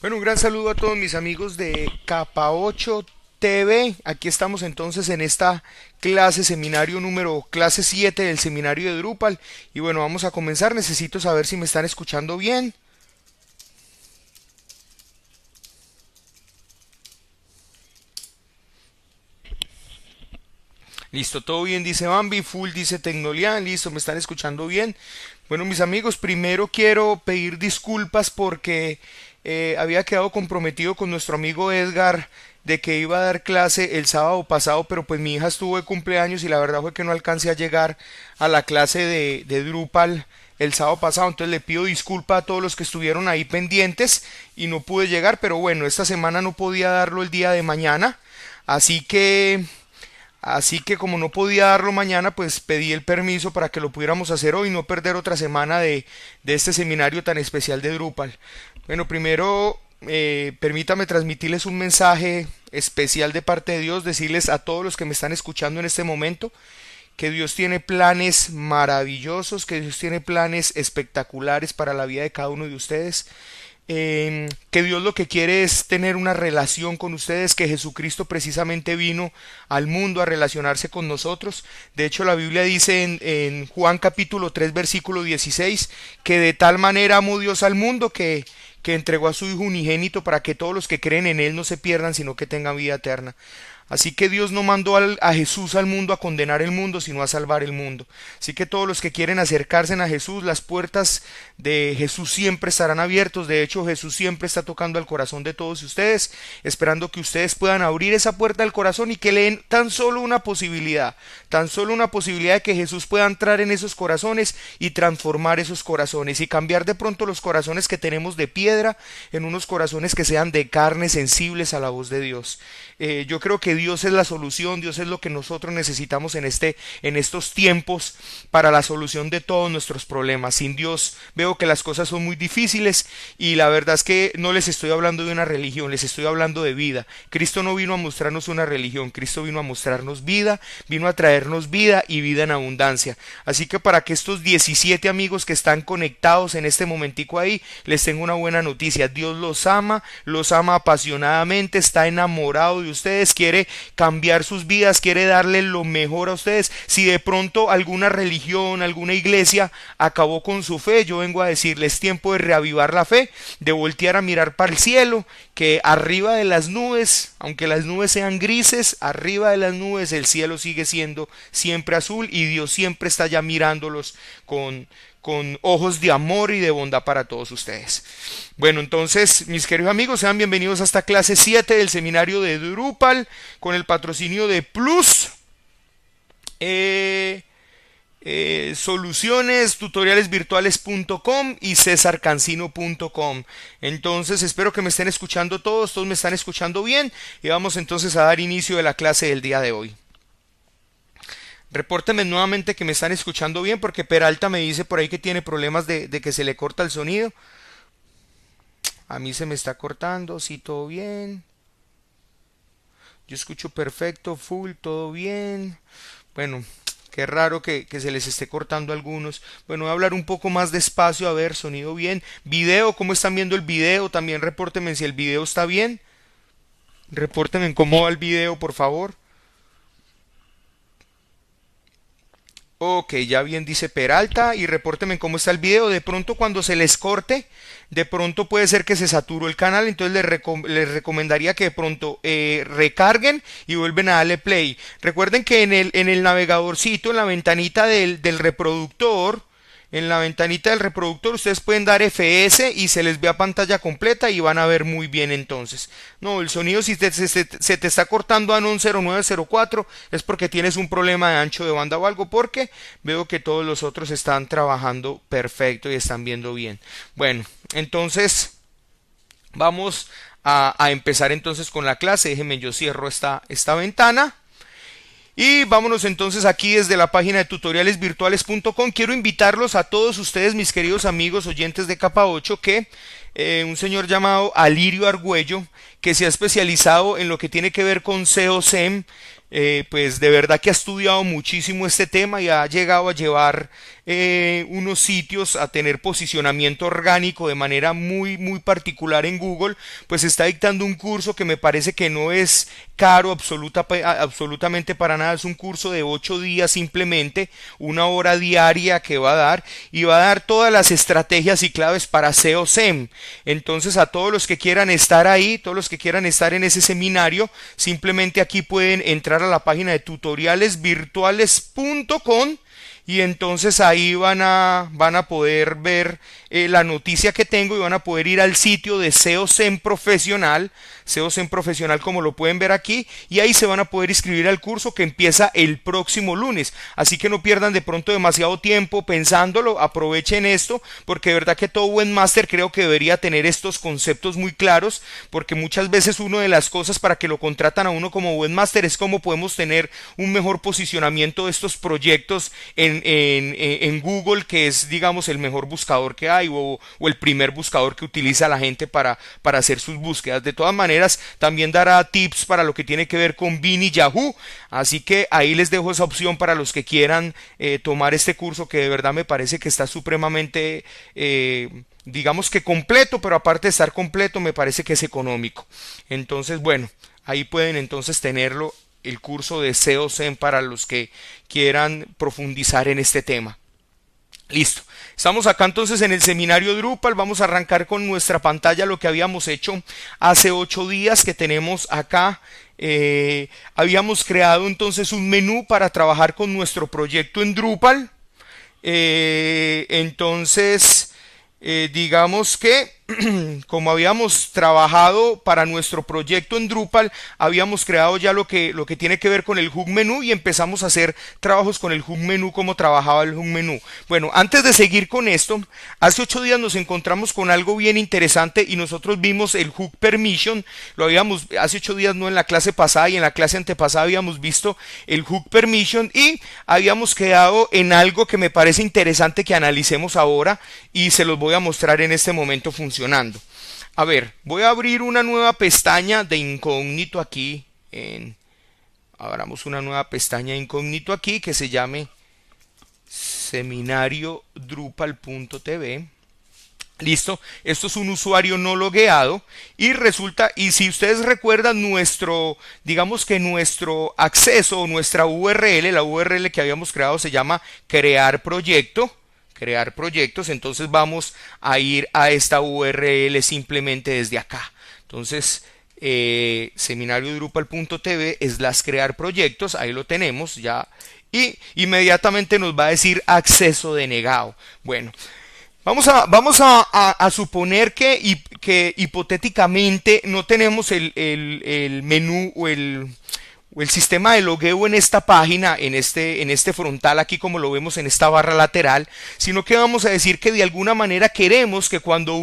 Bueno, un gran saludo a todos mis amigos de Capa 8 TV. Aquí estamos entonces en esta clase, seminario número, clase 7 del seminario de Drupal. Y bueno, vamos a comenzar. Necesito saber si me están escuchando bien. Listo, todo bien, dice Bambi. Full, dice Tecnolian. Listo, me están escuchando bien. Bueno, mis amigos, primero quiero pedir disculpas porque había quedado comprometido con nuestro amigo Edgar de que iba a dar clase el sábado pasado, pero pues mi hija estuvo de cumpleaños y la verdad fue que no alcancé a llegar a la clase de Drupal el sábado pasado, entonces le pido disculpa a todos los que estuvieron ahí pendientes y no pude llegar, pero bueno, esta semana no podía darlo el día de mañana, así que como no podía darlo mañana, pues pedí el permiso para que lo pudiéramos hacer hoy y no perder otra semana de este seminario tan especial de Drupal. Bueno, primero permítame transmitirles un mensaje especial de parte de Dios, decirles a todos los que me están escuchando en este momento que Dios tiene planes maravillosos, que Dios tiene planes espectaculares para la vida de cada uno de ustedes, que Dios lo que quiere es tener una relación con ustedes, que Jesucristo precisamente vino al mundo a relacionarse con nosotros. De hecho, la Biblia dice en Juan capítulo 3 versículo 16 que de tal manera amó Dios al mundo que entregó a su Hijo unigénito para que todos los que creen en Él no se pierdan, sino que tengan vida eterna. Así que Dios no mandó a Jesús al mundo a condenar el mundo, sino a salvar el mundo. Así que todos los que quieren acercarse a Jesús, las puertas de Jesús siempre estarán abiertos. De hecho, Jesús siempre está tocando al corazón de todos ustedes, esperando que ustedes puedan abrir esa puerta del corazón y que le den tan solo una posibilidad de que Jesús pueda entrar en esos corazones y transformar esos corazones y cambiar de pronto los corazones que tenemos de piedra en unos corazones que sean de carne, sensibles a la voz de Dios. Yo creo que Dios es la solución, Dios es lo que nosotros necesitamos en estos tiempos para la solución de todos nuestros problemas. Sin Dios veo que las cosas son muy difíciles y la verdad es que no les estoy hablando de una religión, les estoy hablando de vida. Cristo no vino a mostrarnos una religión, Cristo vino a mostrarnos vida, vino a traernos vida y vida en abundancia. Así que para que estos 17 amigos que están conectados en este momentico ahí, les tengo una buena noticia. Dios los ama apasionadamente, está enamorado de ustedes, quiere cambiar sus vidas, quiere darle lo mejor a ustedes. Si de pronto alguna religión, alguna iglesia acabó con su fe, yo vengo a decirles, es tiempo de reavivar la fe, de voltear a mirar para el cielo, que arriba de las nubes, aunque las nubes sean grises, arriba de las nubes el cielo sigue siendo siempre azul y Dios siempre está ya mirándolos con ojos de amor y de bondad para todos ustedes. Bueno, entonces, mis queridos amigos, sean bienvenidos a esta clase 7 del seminario de Drupal con el patrocinio de Plus. Soluciones tutorialesvirtuales.com y cesarcancino.com. Entonces espero que me estén escuchando todos me están escuchando bien y vamos entonces a dar inicio de la clase del día de hoy. Repórtenme nuevamente que me están escuchando bien porque Peralta me dice por ahí que tiene problemas de que se le corta el sonido. A mí se me está cortando, sí, todo bien. Yo escucho perfecto, full, todo bien. Bueno, qué raro que se les esté cortando a algunos. Bueno, voy a hablar un poco más despacio, a ver, sonido bien. Video, ¿cómo están viendo el video? También repórtenme si el video está bien. Repórtenme cómo va el video, por favor. Ok, ya bien dice Peralta y repórtenme cómo está el video. De pronto cuando se les corte, de pronto puede ser que se saturó el canal, entonces les recomendaría que de pronto recarguen y vuelven a darle play. Recuerden que en el navegadorcito, en la ventanita del reproductor, ustedes pueden dar FS y se les ve a pantalla completa y van a ver muy bien entonces. No, el sonido si se te está cortando a 0904 es porque tienes un problema de ancho de banda o algo, porque veo que todos los otros están trabajando perfecto y están viendo bien. Bueno, entonces vamos a empezar entonces con la clase. Déjenme, yo cierro esta ventana. Y vámonos entonces aquí desde la página de tutorialesvirtuales.com. Quiero invitarlos a todos ustedes, mis queridos amigos oyentes de Capa 8, que un señor llamado Alirio Argüello, que se ha especializado en lo que tiene que ver con SEO SEM, pues de verdad que ha estudiado muchísimo este tema y ha llegado a llevar unos sitios a tener posicionamiento orgánico de manera muy particular en Google. Pues está dictando un curso que me parece que no es caro absolutamente para nada. Es un curso de 8 días simplemente, 1 hora diaria que va a dar, y va a dar todas las estrategias y claves para SEO SEM. Entonces, a todos los que quieran estar ahí, todos los que quieran estar en ese seminario, simplemente aquí pueden entrar a la página de tutorialesvirtuales.com, y entonces ahí van a poder ver la noticia que tengo, y van a poder ir al sitio de SEO SEM Profesional, SEO SEM Profesional, como lo pueden ver aquí, y ahí se van a poder inscribir al curso que empieza el próximo lunes. Así que no pierdan de pronto demasiado tiempo pensándolo, aprovechen esto, porque de verdad que todo webmaster creo que debería tener estos conceptos muy claros, porque muchas veces una de las cosas para que lo contratan a uno como webmaster es cómo podemos tener un mejor posicionamiento de estos proyectos en Google, que es, digamos, el mejor buscador que hay, o el primer buscador que utiliza la gente para hacer sus búsquedas. De todas maneras, también dará tips para lo que tiene que ver con Bing y Yahoo, así que ahí les dejo esa opción para los que quieran tomar este curso, que de verdad me parece que está supremamente digamos que completo, pero aparte de estar completo me parece que es económico. Entonces, bueno, ahí pueden entonces tenerlo, el curso de SEO SEM, para los que quieran profundizar en este tema. Listo. Estamos acá entonces en el seminario Drupal. Vamos a arrancar con nuestra pantalla, lo que habíamos hecho hace 8 días que tenemos acá. Habíamos creado entonces un menú para trabajar con nuestro proyecto en Drupal. Entonces, digamos que como habíamos trabajado para nuestro proyecto en Drupal, habíamos creado ya lo que tiene que ver con el hook menú, y empezamos a hacer trabajos con el hook menú, como trabajaba el hook menú. Bueno, antes de seguir con esto, hace 8 días nos encontramos con algo bien interesante, y nosotros vimos el hook permission. Lo habíamos, hace 8 días, no, en la clase pasada y en la clase antepasada habíamos visto el hook permission, y habíamos quedado en algo que me parece interesante que analicemos ahora, y se los voy a mostrar en este momento funcionando. A ver, voy a abrir una nueva pestaña de incógnito aquí. Abramos una nueva pestaña de incógnito aquí que se llame seminariodrupal.tv. Listo, esto es un usuario no logueado, y resulta, y si ustedes recuerdan, digamos que nuestro acceso, o nuestra URL, la URL que habíamos creado se llama crear proyectos. Entonces vamos a ir a esta URL simplemente desde acá. Entonces, seminariodrupal.tv crear proyectos, ahí lo tenemos ya, y inmediatamente nos va a decir acceso denegado. Bueno, vamos a suponer que hipotéticamente no tenemos el menú o el sistema de logueo en esta página, en este frontal aquí, como lo vemos en esta barra lateral, sino que vamos a decir que de alguna manera queremos que cuando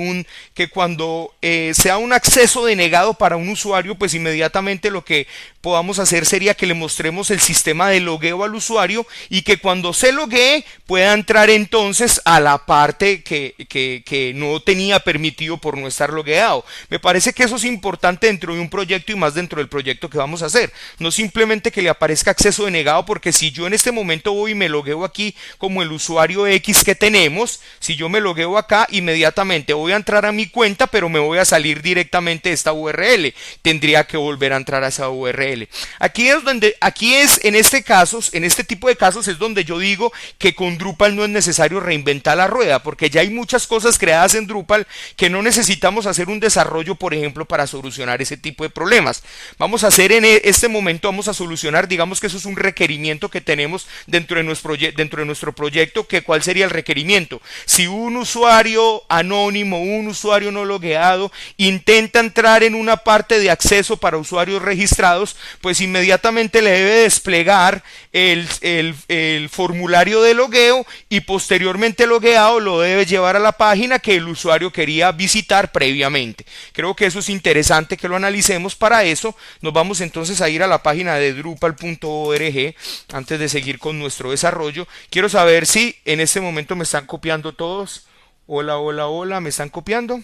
sea un acceso denegado para un usuario, pues inmediatamente lo que podamos hacer sería que le mostremos el sistema de logueo al usuario, y que cuando se loguee pueda entrar entonces a la parte que no tenía permitido por no estar logueado. Me parece que eso es importante dentro de un proyecto, y más dentro del proyecto que vamos a hacer. No simplemente que le aparezca acceso denegado, porque si yo en este momento voy y me logueo aquí como el usuario X que tenemos, si yo me logueo acá, inmediatamente voy a entrar a mi cuenta, pero me voy a salir directamente de esta URL. Tendría que volver a entrar a esa URL. Aquí es en este tipo de casos es donde yo digo que con Drupal no es necesario reinventar la rueda, porque ya hay muchas cosas creadas en Drupal que no necesitamos hacer un desarrollo, por ejemplo, para solucionar ese tipo de problemas. Vamos a hacer en este momento, vamos a solucionar, digamos que eso es un requerimiento que tenemos dentro de nuestro proyecto. que ¿Cuál sería el requerimiento? Si un usuario anónimo, un usuario no logueado, intenta entrar en una parte de acceso para usuarios registrados, pues inmediatamente le debe desplegar el formulario de logueo, y posteriormente logueado lo debe llevar a la página que el usuario quería visitar previamente. Creo que eso es interesante que lo analicemos. Para eso nos vamos entonces a ir a la página de drupal.org. Antes de seguir con nuestro desarrollo, quiero saber si en este momento me están copiando todos. Hola, ¿me están copiando?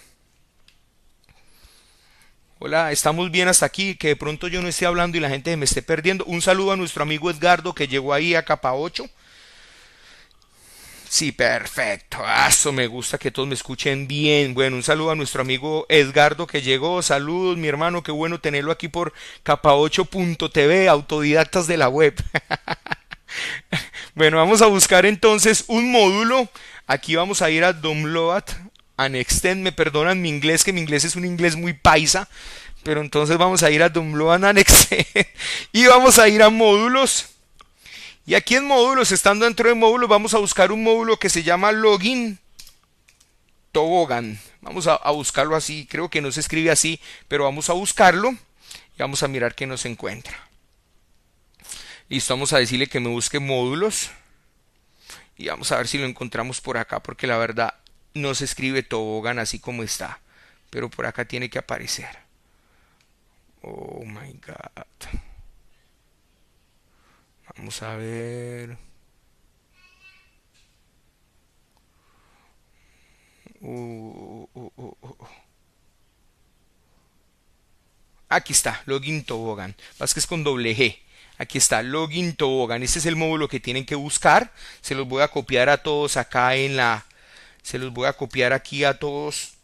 Hola, estamos bien hasta aquí, que de pronto yo no esté hablando y la gente me esté perdiendo. Un saludo a nuestro amigo Edgardo que llegó ahí a capa 8. Sí, perfecto. Eso me gusta que todos me escuchen bien. Bueno, un saludo a nuestro amigo Edgardo que llegó. Saludos, mi hermano. Qué bueno tenerlo aquí por capa8.tv, autodidactas de la web. Bueno, vamos a buscar entonces un módulo. Aquí vamos a ir a Download and Extend. Me perdonan mi inglés, que mi inglés es un inglés muy paisa. Pero entonces vamos a ir a Download and Extend. Y vamos a ir a módulos. Y aquí en módulos, estando dentro de módulos, vamos a buscar un módulo que se llama Login Toboggan. Vamos a buscarlo así. Creo que no se escribe así, pero vamos a buscarlo y vamos a mirar qué nos encuentra. Listo, vamos a decirle que me busque módulos y vamos a ver si lo encontramos por acá, porque la verdad no se escribe tobogán así como está, pero por acá tiene que aparecer. Oh my god. Vamos a ver. Aquí está, Login Toboggan. Más que es con doble G. Aquí está, Login Toboggan. Este es el módulo que tienen que buscar. Se los voy a copiar a todos acá en la... Se los voy a copiar aquí a todos.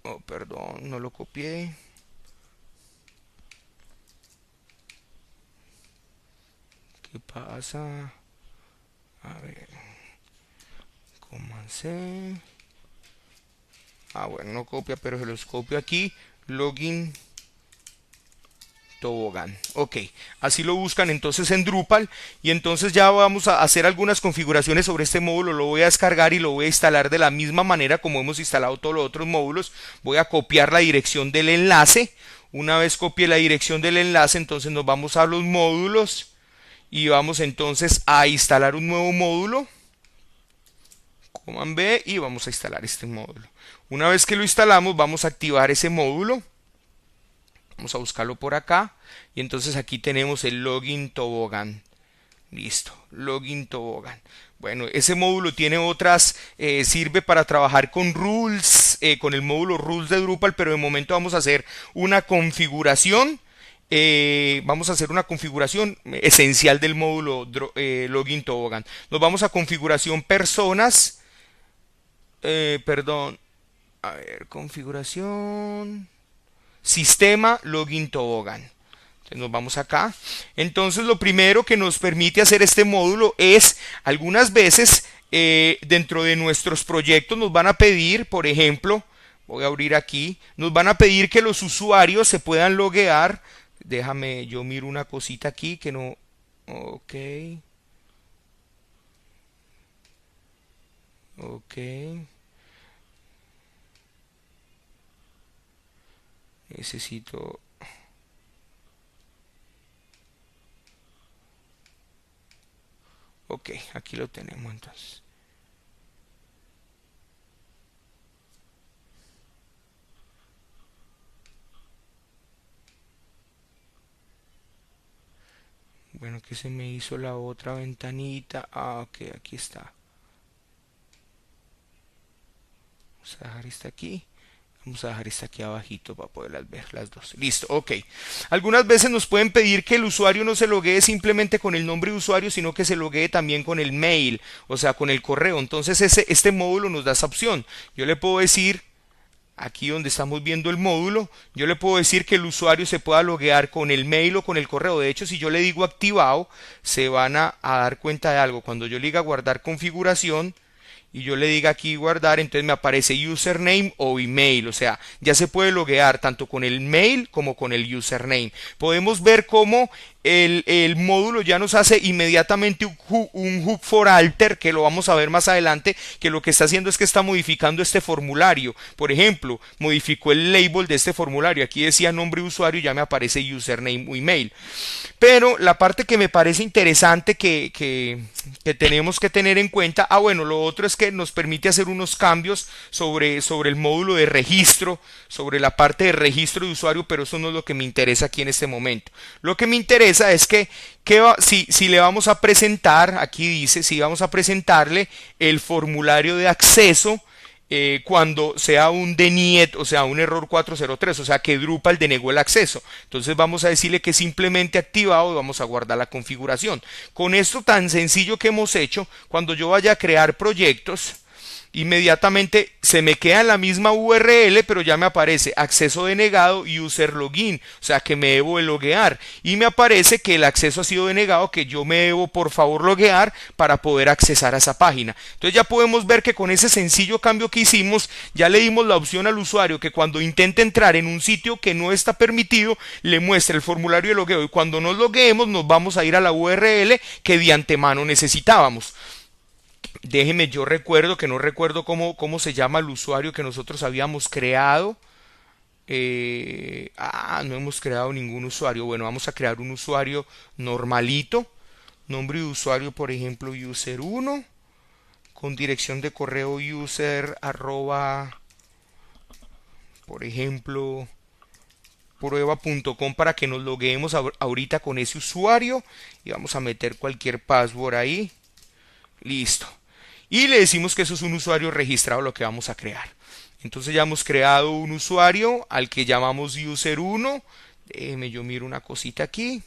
Oh, perdón, no lo copié. ¿Qué pasa? A ver. Comencé. Ah, bueno, no copia, pero se los copio aquí. Login Tobogán. Ok, así lo buscan entonces en Drupal y entonces ya vamos a hacer algunas configuraciones sobre este módulo. Lo voy a descargar y lo voy a instalar de la misma manera como hemos instalado todos los otros módulos. Voy a copiar la dirección del enlace. Una vez copie la dirección del enlace, entonces nos vamos a los módulos y vamos entonces a instalar un nuevo módulo. Command B y vamos a instalar este módulo. Una vez que lo instalamos, vamos a activar ese módulo. Vamos a buscarlo por acá. Y entonces aquí tenemos el Login Toboggan. Listo, Login Toboggan. Bueno, ese módulo tiene otras, sirve para trabajar con rules, con el módulo rules de Drupal, pero de momento vamos a hacer una configuración. Vamos a hacer una configuración esencial del módulo Login Toboggan. Nos vamos a configuración personas. Perdón. A ver, configuración. Sistema Login Toboggan. Entonces nos vamos acá. Entonces lo primero que nos permite hacer este módulo es, algunas veces dentro de nuestros proyectos nos van a pedir, por ejemplo, voy a abrir aquí, nos van a pedir que los usuarios se puedan loguear. Déjame, yo miro una cosita aquí que no... Ok. Ok. Necesito... Ok, aquí lo tenemos entonces. Bueno, que se me hizo la otra ventanita. Ah, ok, aquí está. Vamos a dejar esta aquí. Vamos a dejar esta aquí abajito para poderlas ver las dos. Listo, ok. Algunas veces nos pueden pedir que el usuario no se loguee simplemente con el nombre de usuario, sino que se loguee también con el mail, o sea, con el correo. Entonces este módulo nos da esa opción. Yo le puedo decir, aquí donde estamos viendo el módulo, yo le puedo decir que el usuario se pueda loguear con el mail o con el correo. De hecho, si yo le digo activado, se van a dar cuenta de algo. Cuando yo le diga guardar configuración, y yo le diga aquí guardar, entonces me aparece username o email, o sea, ya se puede loguear tanto con el mail como con el username. Podemos ver cómo el módulo ya nos hace inmediatamente un hook for alter, que lo vamos a ver más adelante, que lo que está haciendo es que está modificando este formulario. Por ejemplo, modificó el label de este formulario, aquí decía nombre de usuario y ya me aparece username o email. Pero la parte que me parece interesante que tenemos que tener en cuenta, bueno, lo otro es que nos permite hacer unos cambios sobre el módulo de registro, sobre la parte de registro de usuario, pero eso no es lo que me interesa aquí en este momento. Lo que me interesa es que si le vamos a presentar, aquí dice, si vamos a presentarle el formulario de acceso cuando sea un denied, o sea, un error 403, o sea, que Drupal denegó el acceso. Entonces vamos a decirle que simplemente activado y vamos a guardar la configuración. Con esto tan sencillo que hemos hecho, cuando yo vaya a crear proyectos, inmediatamente se me queda en la misma URL, pero ya me aparece acceso denegado, user login, o sea que me debo de loguear, y me aparece que el acceso ha sido denegado, que yo me debo por favor loguear para poder accesar a esa página. Entonces ya podemos ver que con ese sencillo cambio que hicimos, ya le dimos la opción al usuario que cuando intente entrar en un sitio que no está permitido, le muestre el formulario de logueo, y cuando nos logueemos nos vamos a ir a la URL que de antemano necesitábamos. Déjeme, yo recuerdo que no recuerdo cómo se llama el usuario que nosotros habíamos creado. No hemos creado ningún usuario. Bueno, vamos a crear un usuario normalito. Nombre de usuario, por ejemplo, user1. Con dirección de correo user arroba, por ejemplo, prueba.com para que nos logueemos ahorita con ese usuario. Y vamos a meter cualquier password ahí. Listo. Y le decimos que eso es un usuario registrado lo que vamos a crear. Entonces ya hemos creado un usuario al que llamamos user1. Déjeme, yo miro una cosita aquí.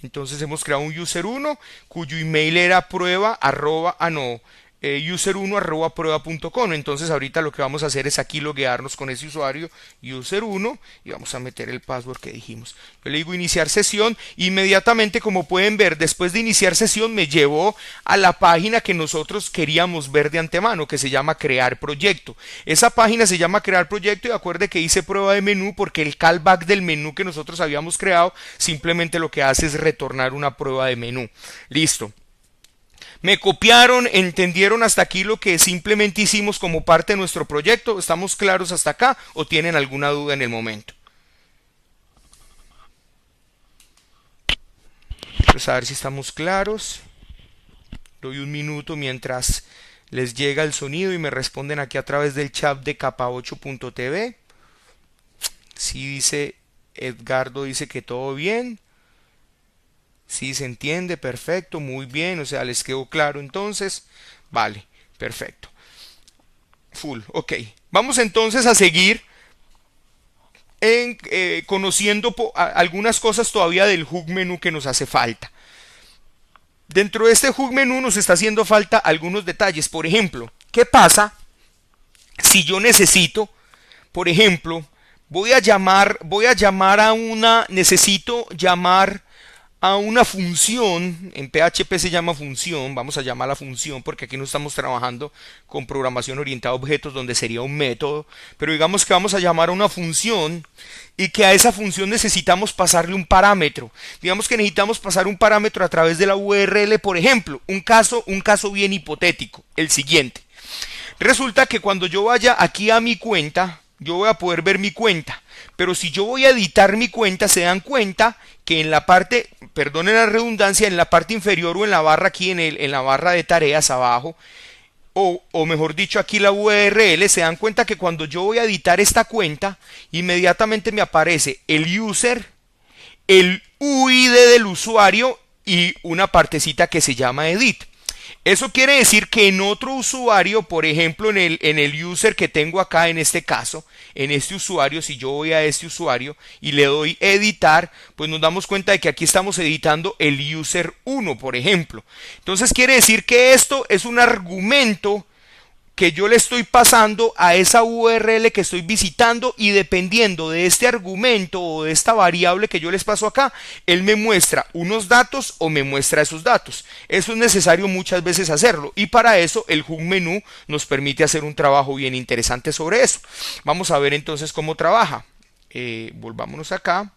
Entonces hemos creado un user1 cuyo email era prueba arroba, user1 arroba prueba.com. Entonces ahorita lo que vamos a hacer es aquí loguearnos con ese usuario user1 y vamos a meter el password que dijimos. Yo le digo iniciar sesión. Inmediatamente, como pueden ver, después de iniciar sesión me llevó a la página que nosotros queríamos ver de antemano, que se llama crear proyecto. Esa página se llama crear proyecto, y acuerde que hice prueba de menú porque el callback del menú que nosotros habíamos creado simplemente lo que hace es retornar una prueba de menú. Listo. Me copiaron, entendieron hasta aquí lo que simplemente hicimos como parte de nuestro proyecto. ¿Estamos claros hasta acá o tienen alguna duda en el momento? Vamos a ver si estamos claros. Doy un minuto mientras les llega el sonido y me responden aquí a través del chat de capa8.tv. Sí, dice Edgardo, dice que todo bien. Sí, se entiende, perfecto, muy bien, o sea, les quedó claro entonces. Vale, perfecto. Full, ok. Vamos entonces a seguir conociendo algunas cosas todavía del hook menú que nos hace falta. Dentro de este hook menú nos está haciendo falta algunos detalles. Por ejemplo, ¿qué pasa si yo necesito, por ejemplo, necesito llamar a una función? En PHP se llama función, vamos a llamarla función porque aquí no estamos trabajando con programación orientada a objetos donde sería un método, pero digamos que vamos a llamar a una función y que a esa función necesitamos pasarle un parámetro. Digamos que necesitamos pasar un parámetro a través de la URL, por ejemplo, un caso bien hipotético, el siguiente. Resulta que cuando yo vaya aquí a mi cuenta, yo voy a poder ver mi cuenta, pero si yo voy a editar mi cuenta, se dan cuenta que en la parte, perdonen la redundancia, en la parte inferior o en la barra aquí, en la barra de tareas abajo, o mejor dicho aquí la URL, se dan cuenta que cuando yo voy a editar esta cuenta, inmediatamente me aparece el user, el UID del usuario y una partecita que se llama edit. Eso quiere decir que en otro usuario, por ejemplo en el user que tengo acá en este caso, en este usuario, si yo voy a este usuario y le doy editar, pues nos damos cuenta de que aquí estamos editando el user 1, por ejemplo. Entonces quiere decir que esto es un argumento que yo le estoy pasando a esa URL que estoy visitando, y dependiendo de este argumento o de esta variable que yo les paso acá, él me muestra unos datos o me muestra esos datos. Eso es necesario muchas veces hacerlo, y para eso el hook menú nos permite hacer un trabajo bien interesante sobre eso. Vamos a ver entonces cómo trabaja. Volvámonos acá.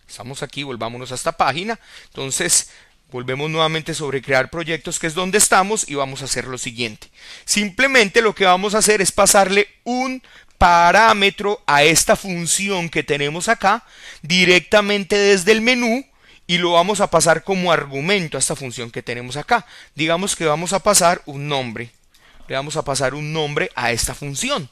Estamos aquí, volvámonos a esta página. Entonces volvemos nuevamente sobre crear proyectos, que es donde estamos, y vamos a hacer lo siguiente. Simplemente lo que vamos a hacer es pasarle un parámetro a esta función que tenemos acá directamente desde el menú, y lo vamos a pasar como argumento a esta función que tenemos acá. Digamos que vamos a pasar un nombre. Le vamos a pasar un nombre a esta función.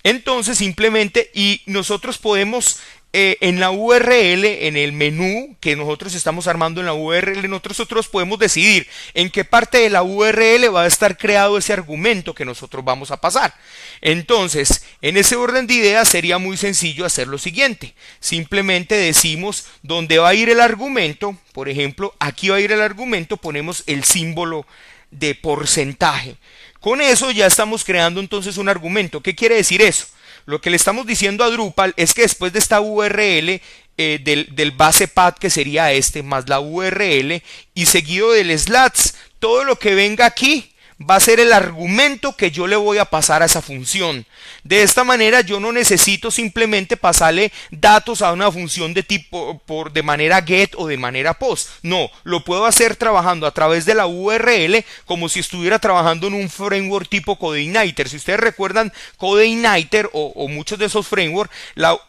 Entonces simplemente, y nosotros podemos en la URL, en el menú que nosotros estamos armando en la URL, nosotros podemos decidir en qué parte de la URL va a estar creado ese argumento que nosotros vamos a pasar. Entonces, en ese orden de ideas sería muy sencillo hacer lo siguiente. Simplemente decimos dónde va a ir el argumento. Por ejemplo, aquí va a ir el argumento, ponemos el símbolo de porcentaje. Con eso ya estamos creando entonces un argumento. ¿Qué quiere decir eso? Lo que le estamos diciendo a Drupal es que después de esta URL del base path, que sería este, más la URL, y seguido del slash, todo lo que venga aquí va a ser el argumento que yo le voy a pasar a esa función. De esta manera yo no necesito simplemente pasarle datos a una función de tipo de manera get o de manera post. No, lo puedo hacer trabajando a través de la URL como si estuviera trabajando en un framework tipo CodeIgniter. Si ustedes recuerdan CodeIgniter o muchos de esos frameworks,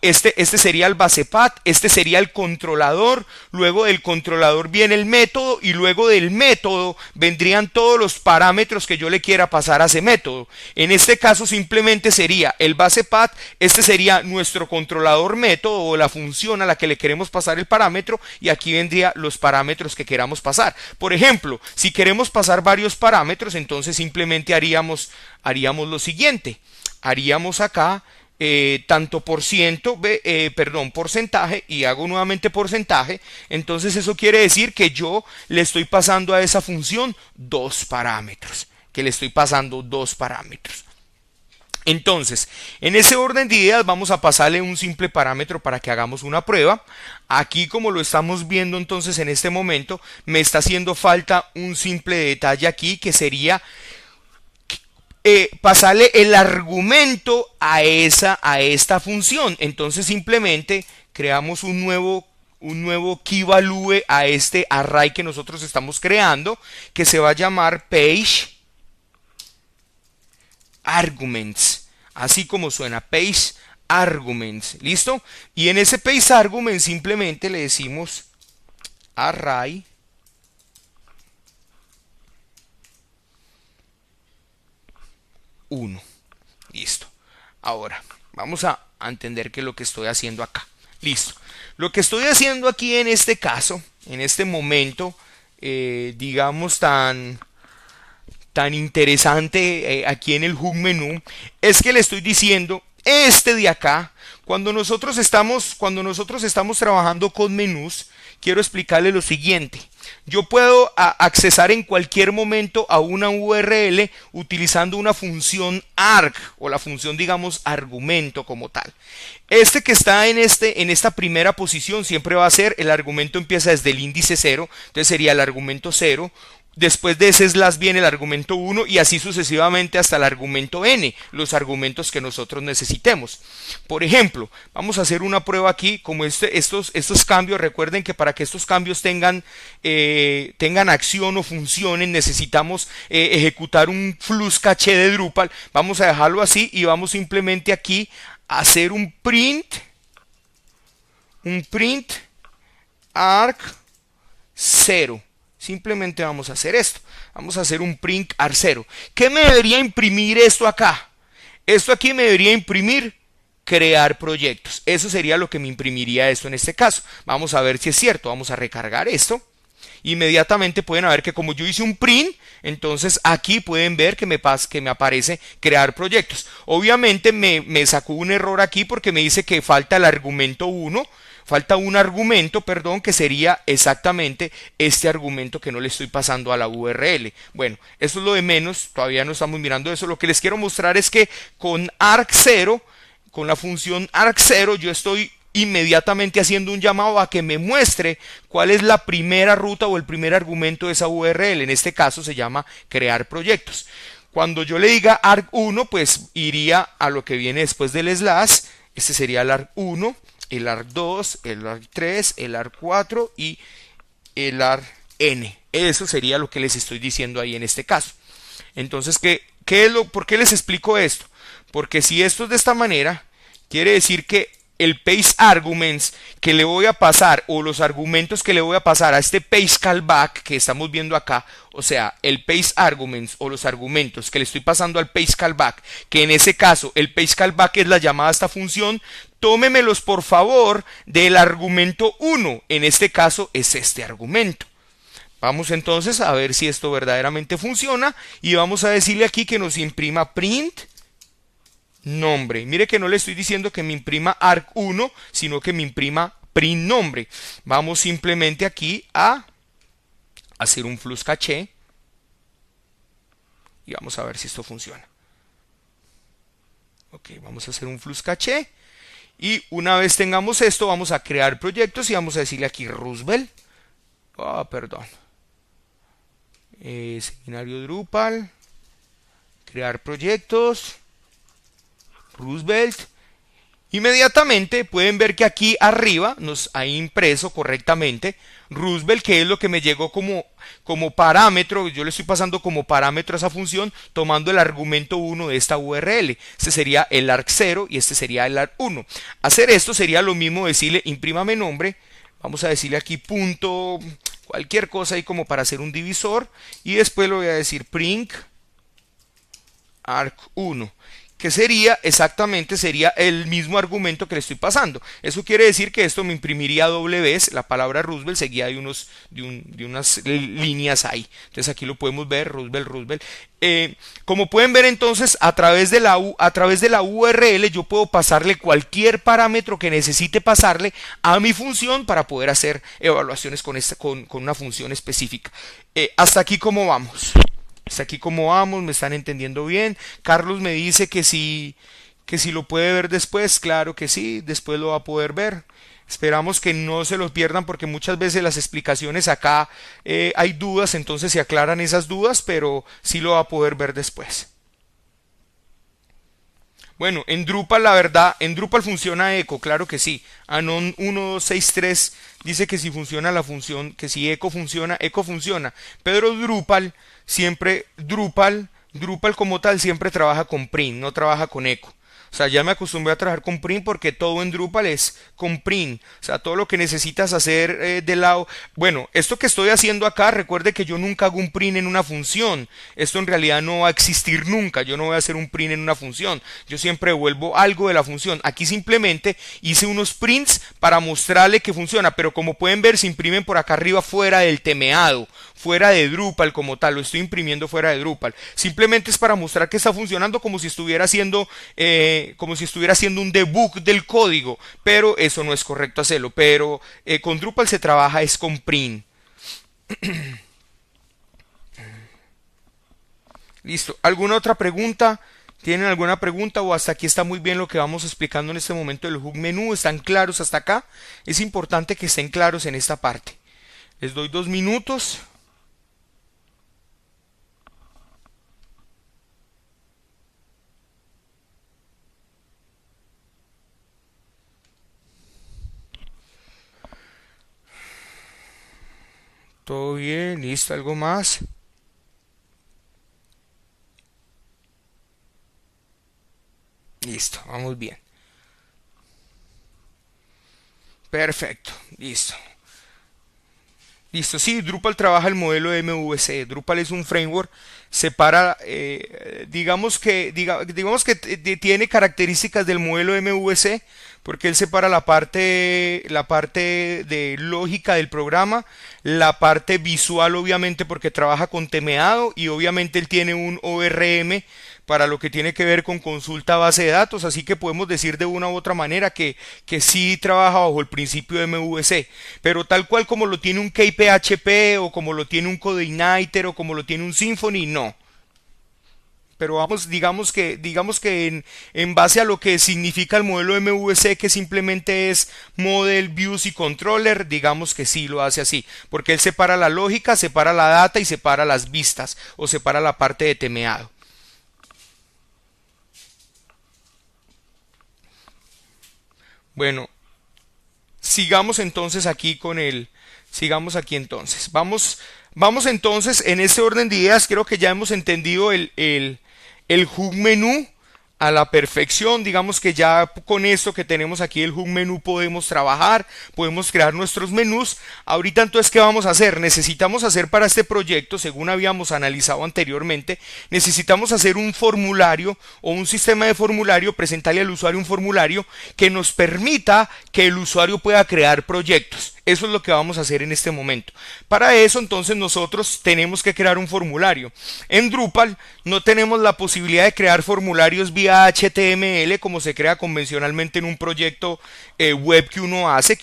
este sería el base path, este sería el controlador, luego del controlador viene el método y luego del método vendrían todos los parámetros que yo le quiera pasar a ese método. En este caso simplemente sería el base path, este sería nuestro controlador método o la función a la que le queremos pasar el parámetro, y aquí vendría los parámetros que queramos pasar. Por ejemplo, si queremos pasar varios parámetros, entonces simplemente haríamos lo siguiente. Haríamos acá tanto porcentaje, y hago nuevamente porcentaje. Entonces eso quiere decir que yo le estoy pasando a esa función dos parámetros, Entonces, en ese orden de ideas vamos a pasarle un simple parámetro para que hagamos una prueba. Aquí, como lo estamos viendo entonces en este momento, me está haciendo falta un simple detalle aquí, que sería pasarle el argumento a esta función. Entonces simplemente creamos un nuevo key value a este array que nosotros estamos creando, que se va a llamar page arguments, así como suena, page arguments. ¿Listo? Y en ese page argument simplemente le decimos array uno. Listo. Ahora vamos a entender qué es lo que estoy haciendo acá. Listo. Lo que estoy haciendo aquí en este caso, en este momento, digamos tan interesante aquí en el hub menú, es que le estoy diciendo este de acá. Cuando nosotros estamos trabajando con menús, quiero explicarle lo siguiente. Yo puedo accesar en cualquier momento a una URL utilizando una función arg, o la función, digamos, argumento como tal. Este que está en esta primera posición siempre va a ser, el argumento empieza desde el índice 0, entonces sería el argumento 0. Después de ese slash viene el argumento 1 y así sucesivamente hasta el argumento n, los argumentos que nosotros necesitemos. Por ejemplo, vamos a hacer una prueba aquí, como estos cambios. Recuerden que para que estos cambios tengan acción o funcionen, necesitamos ejecutar un flux caché de Drupal. Vamos a dejarlo así y vamos simplemente aquí a hacer un print arg 0. Simplemente vamos a hacer esto. Vamos a hacer un print arg0. ¿Qué me debería imprimir esto acá? Esto aquí me debería imprimir crear proyectos. Eso sería lo que me imprimiría esto en este caso. Vamos a ver si es cierto. Vamos a recargar esto. Inmediatamente pueden ver que como yo hice un print, entonces aquí pueden ver que me aparece crear proyectos. Obviamente me sacó un error aquí porque me dice que falta el argumento 1. Falta un argumento, perdón, que sería exactamente este argumento que no le estoy pasando a la URL. Bueno, eso es lo de menos, todavía no estamos mirando eso. Lo que les quiero mostrar es que con arg0, con la función arg0, yo estoy inmediatamente haciendo un llamado a que me muestre cuál es la primera ruta o el primer argumento de esa URL. En este caso se llama crear proyectos. Cuando yo le diga arg1, pues iría a lo que viene después del slash. Este sería el arg1. El arg2, el arg3, el arg4 y el argn. Eso sería lo que les estoy diciendo ahí en este caso. Entonces, ¿por qué les explico esto? Porque si esto es de esta manera, quiere decir que el paste arguments que le voy a pasar o los argumentos que le voy a pasar a este paste callback que estamos viendo acá, o sea, el paste arguments o los argumentos que le estoy pasando al paste callback, que en ese caso el paste callback es la llamada a esta función, tómemelos por favor del argumento 1, en este caso es este argumento. Vamos entonces a ver si esto verdaderamente funciona y vamos a decirle aquí que nos imprima print nombre. Mire que no le estoy diciendo que me imprima arg1, sino que me imprima print nombre. Vamos simplemente aquí a hacer un flux caché y vamos a ver si esto funciona. Ok, vamos a hacer un flux caché y una vez tengamos esto vamos a crear proyectos y vamos a decirle aquí Roosevelt. Perdón. Seminario Drupal, crear proyectos, Roosevelt. Inmediatamente pueden ver que aquí arriba nos ha impreso correctamente Roosevelt, que es lo que me llegó como parámetro. Yo le estoy pasando como parámetro a esa función tomando el argumento 1 de esta URL. Este sería el arg0 y este sería el arg1. Hacer esto sería lo mismo decirle imprímame nombre. Vamos a decirle aquí punto, cualquier cosa ahí como para hacer un divisor. Y después le voy a decir print arg1. Que sería exactamente sería el mismo argumento que le estoy pasando. Eso quiere decir que esto me imprimiría doble vez la palabra Roosevelt seguida de unas líneas ahí. Entonces aquí lo podemos ver, Roosevelt. Como pueden ver entonces a través de la URL yo puedo pasarle cualquier parámetro que necesite pasarle a mi función para poder hacer evaluaciones con una función específica. Hasta aquí cómo vamos. Hasta aquí como vamos, me están entendiendo bien. Carlos me dice que si lo puede ver después. Claro que sí, después lo va a poder ver. Esperamos que no se los pierdan porque muchas veces las explicaciones acá hay dudas, entonces se aclaran esas dudas, pero sí lo va a poder ver después. Bueno, en Drupal la verdad, en Drupal funciona echo, claro que sí. Anon 1263 dice que si funciona la función, que si echo funciona. Pero Drupal como tal siempre trabaja con print, no trabaja con echo. O sea, ya me acostumbré a trabajar con print porque todo en Drupal es con print. O sea, todo lo que necesitas hacer de lado. Bueno, esto que estoy haciendo acá, recuerde que yo nunca hago un print en una función. Esto en realidad no va a existir nunca. Yo no voy a hacer un print en una función. Yo siempre devuelvo algo de la función. Aquí simplemente hice unos prints para mostrarle que funciona. Pero como pueden ver, se imprimen por acá arriba fuera del temeado. Fuera de Drupal como tal. Lo estoy imprimiendo fuera de Drupal. Simplemente es para mostrar que está funcionando como si estuviera haciendo un debug del código, pero eso no es correcto hacerlo. Pero con Drupal se trabaja es con print. Listo. ¿Alguna otra pregunta? ¿Tienen alguna pregunta o hasta aquí está muy bien lo que vamos explicando en este momento del hub menú? ¿Están claros hasta acá? Es importante que estén claros en esta parte. Les doy 2 minutos. Todo bien, listo, algo más. Listo, vamos bien. Perfecto, listo. Listo, sí, Drupal trabaja el modelo MVC. Drupal es un framework, separa, digamos que tiene características del modelo MVC, porque él separa la parte de lógica del programa, la parte visual obviamente porque trabaja con temeado y obviamente él tiene un ORM para lo que tiene que ver con consulta a base de datos, así que podemos decir de una u otra manera que sí trabaja bajo el principio de MVC, pero tal cual como lo tiene un KPHP o como lo tiene un CodeIgniter o como lo tiene un Symfony, no. Pero vamos, digamos que en base a lo que significa el modelo MVC, que simplemente es Model, Views y Controller, digamos que sí lo hace así, porque él separa la lógica, separa la data y separa las vistas o separa la parte de temeado. Bueno, sigamos entonces aquí sigamos aquí entonces. Vamos entonces en este orden de ideas, creo que ya hemos entendido el hub menú. a la perfección. Digamos que ya con esto que tenemos aquí el hub menú podemos trabajar, podemos crear nuestros menús. Ahorita entonces, ¿qué vamos a hacer? Necesitamos hacer para este proyecto, según habíamos analizado anteriormente, necesitamos hacer un formulario o un sistema de formulario, presentarle al usuario un formulario que nos permita que el usuario pueda crear proyectos. Eso es lo que vamos a hacer en este momento. Para eso, entonces, nosotros tenemos que crear un formulario. En Drupal no tenemos la posibilidad de crear formularios vía HTML como se crea convencionalmente en un proyecto web que uno hace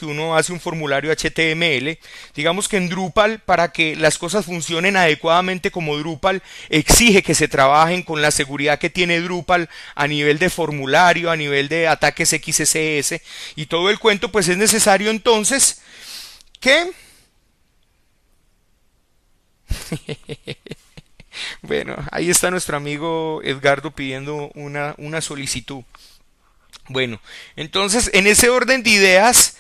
un formulario HTML. Digamos que en Drupal, para que las cosas funcionen adecuadamente como Drupal exige que se trabajen con la seguridad que tiene Drupal a nivel de formulario, a nivel de ataques XSS y todo el cuento, pues es necesario entonces que bueno, ahí está nuestro amigo Edgardo pidiendo una solicitud. Bueno, entonces en ese orden de ideas,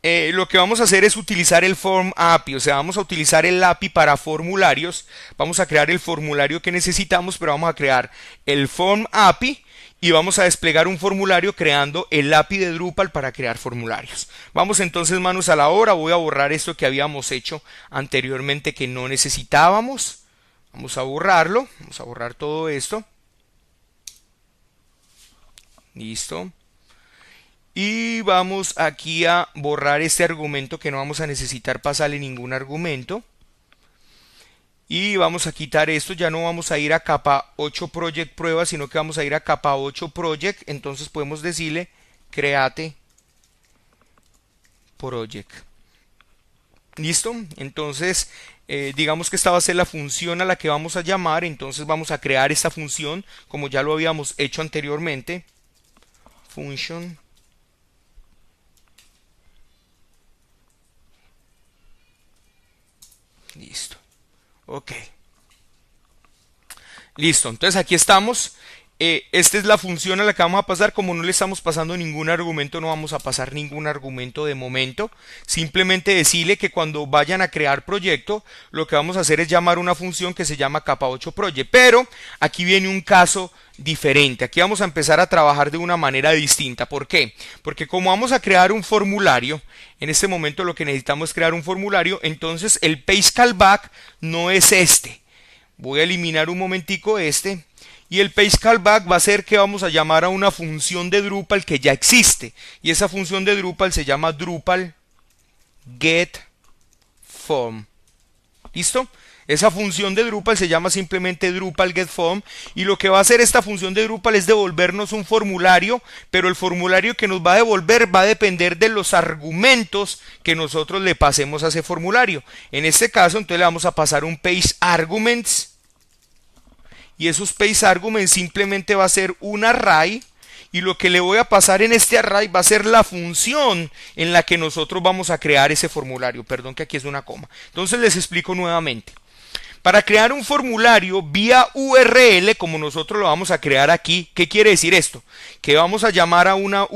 lo que vamos a hacer es utilizar el Form API, o sea, vamos a utilizar el API para formularios. Vamos a crear el formulario que necesitamos, pero vamos a crear el Form API y vamos a desplegar un formulario creando el API de Drupal para crear formularios. Vamos entonces manos a la obra. Voy a borrar esto que habíamos hecho anteriormente que no necesitábamos. Vamos a borrarlo, vamos a borrar todo esto. Listo. Y vamos aquí a borrar este argumento que no vamos a necesitar pasarle ningún argumento. Y vamos a quitar esto, ya no vamos a ir a capa 8 project prueba, sino que vamos a ir a capa 8 project. Entonces podemos decirle create project. ¿Listo? Entonces, digamos que esta va a ser la función a la que vamos a llamar. Entonces vamos a crear esta función como ya lo habíamos hecho anteriormente. Function. Listo. Ok. Listo. Entonces aquí estamos. Esta es la función a la que vamos a pasar. Como no le estamos pasando ningún argumento, no vamos a pasar ningún argumento de momento. Simplemente decirle que cuando vayan a crear proyecto, lo que vamos a hacer es llamar una función que se llama capa 8 project. Pero aquí viene un caso diferente. Aquí vamos a empezar a trabajar de una manera distinta. ¿Por qué? Porque como vamos a crear un formulario, en este momento lo que necesitamos es crear un formulario. Entonces el page callback no es este. Voy a eliminar un momentico este. Y el page callback va a ser que vamos a llamar a una función de Drupal que ya existe. Y esa función de Drupal se llama Drupal get form. ¿Listo? Esa función de Drupal se llama simplemente Drupal get form. Y lo que va a hacer esta función de Drupal es devolvernos un formulario. Pero el formulario que nos va a devolver va a depender de los argumentos que nosotros le pasemos a ese formulario. En este caso, entonces le vamos a pasar un page arguments. Y esos page arguments simplemente va a ser un array. Y lo que le voy a pasar en este array va a ser la función en la que nosotros vamos a crear ese formulario. Perdón que aquí es una coma. Entonces les explico nuevamente. Para crear un formulario vía URL, como nosotros lo vamos a crear aquí, ¿qué quiere decir esto? Que vamos a llamar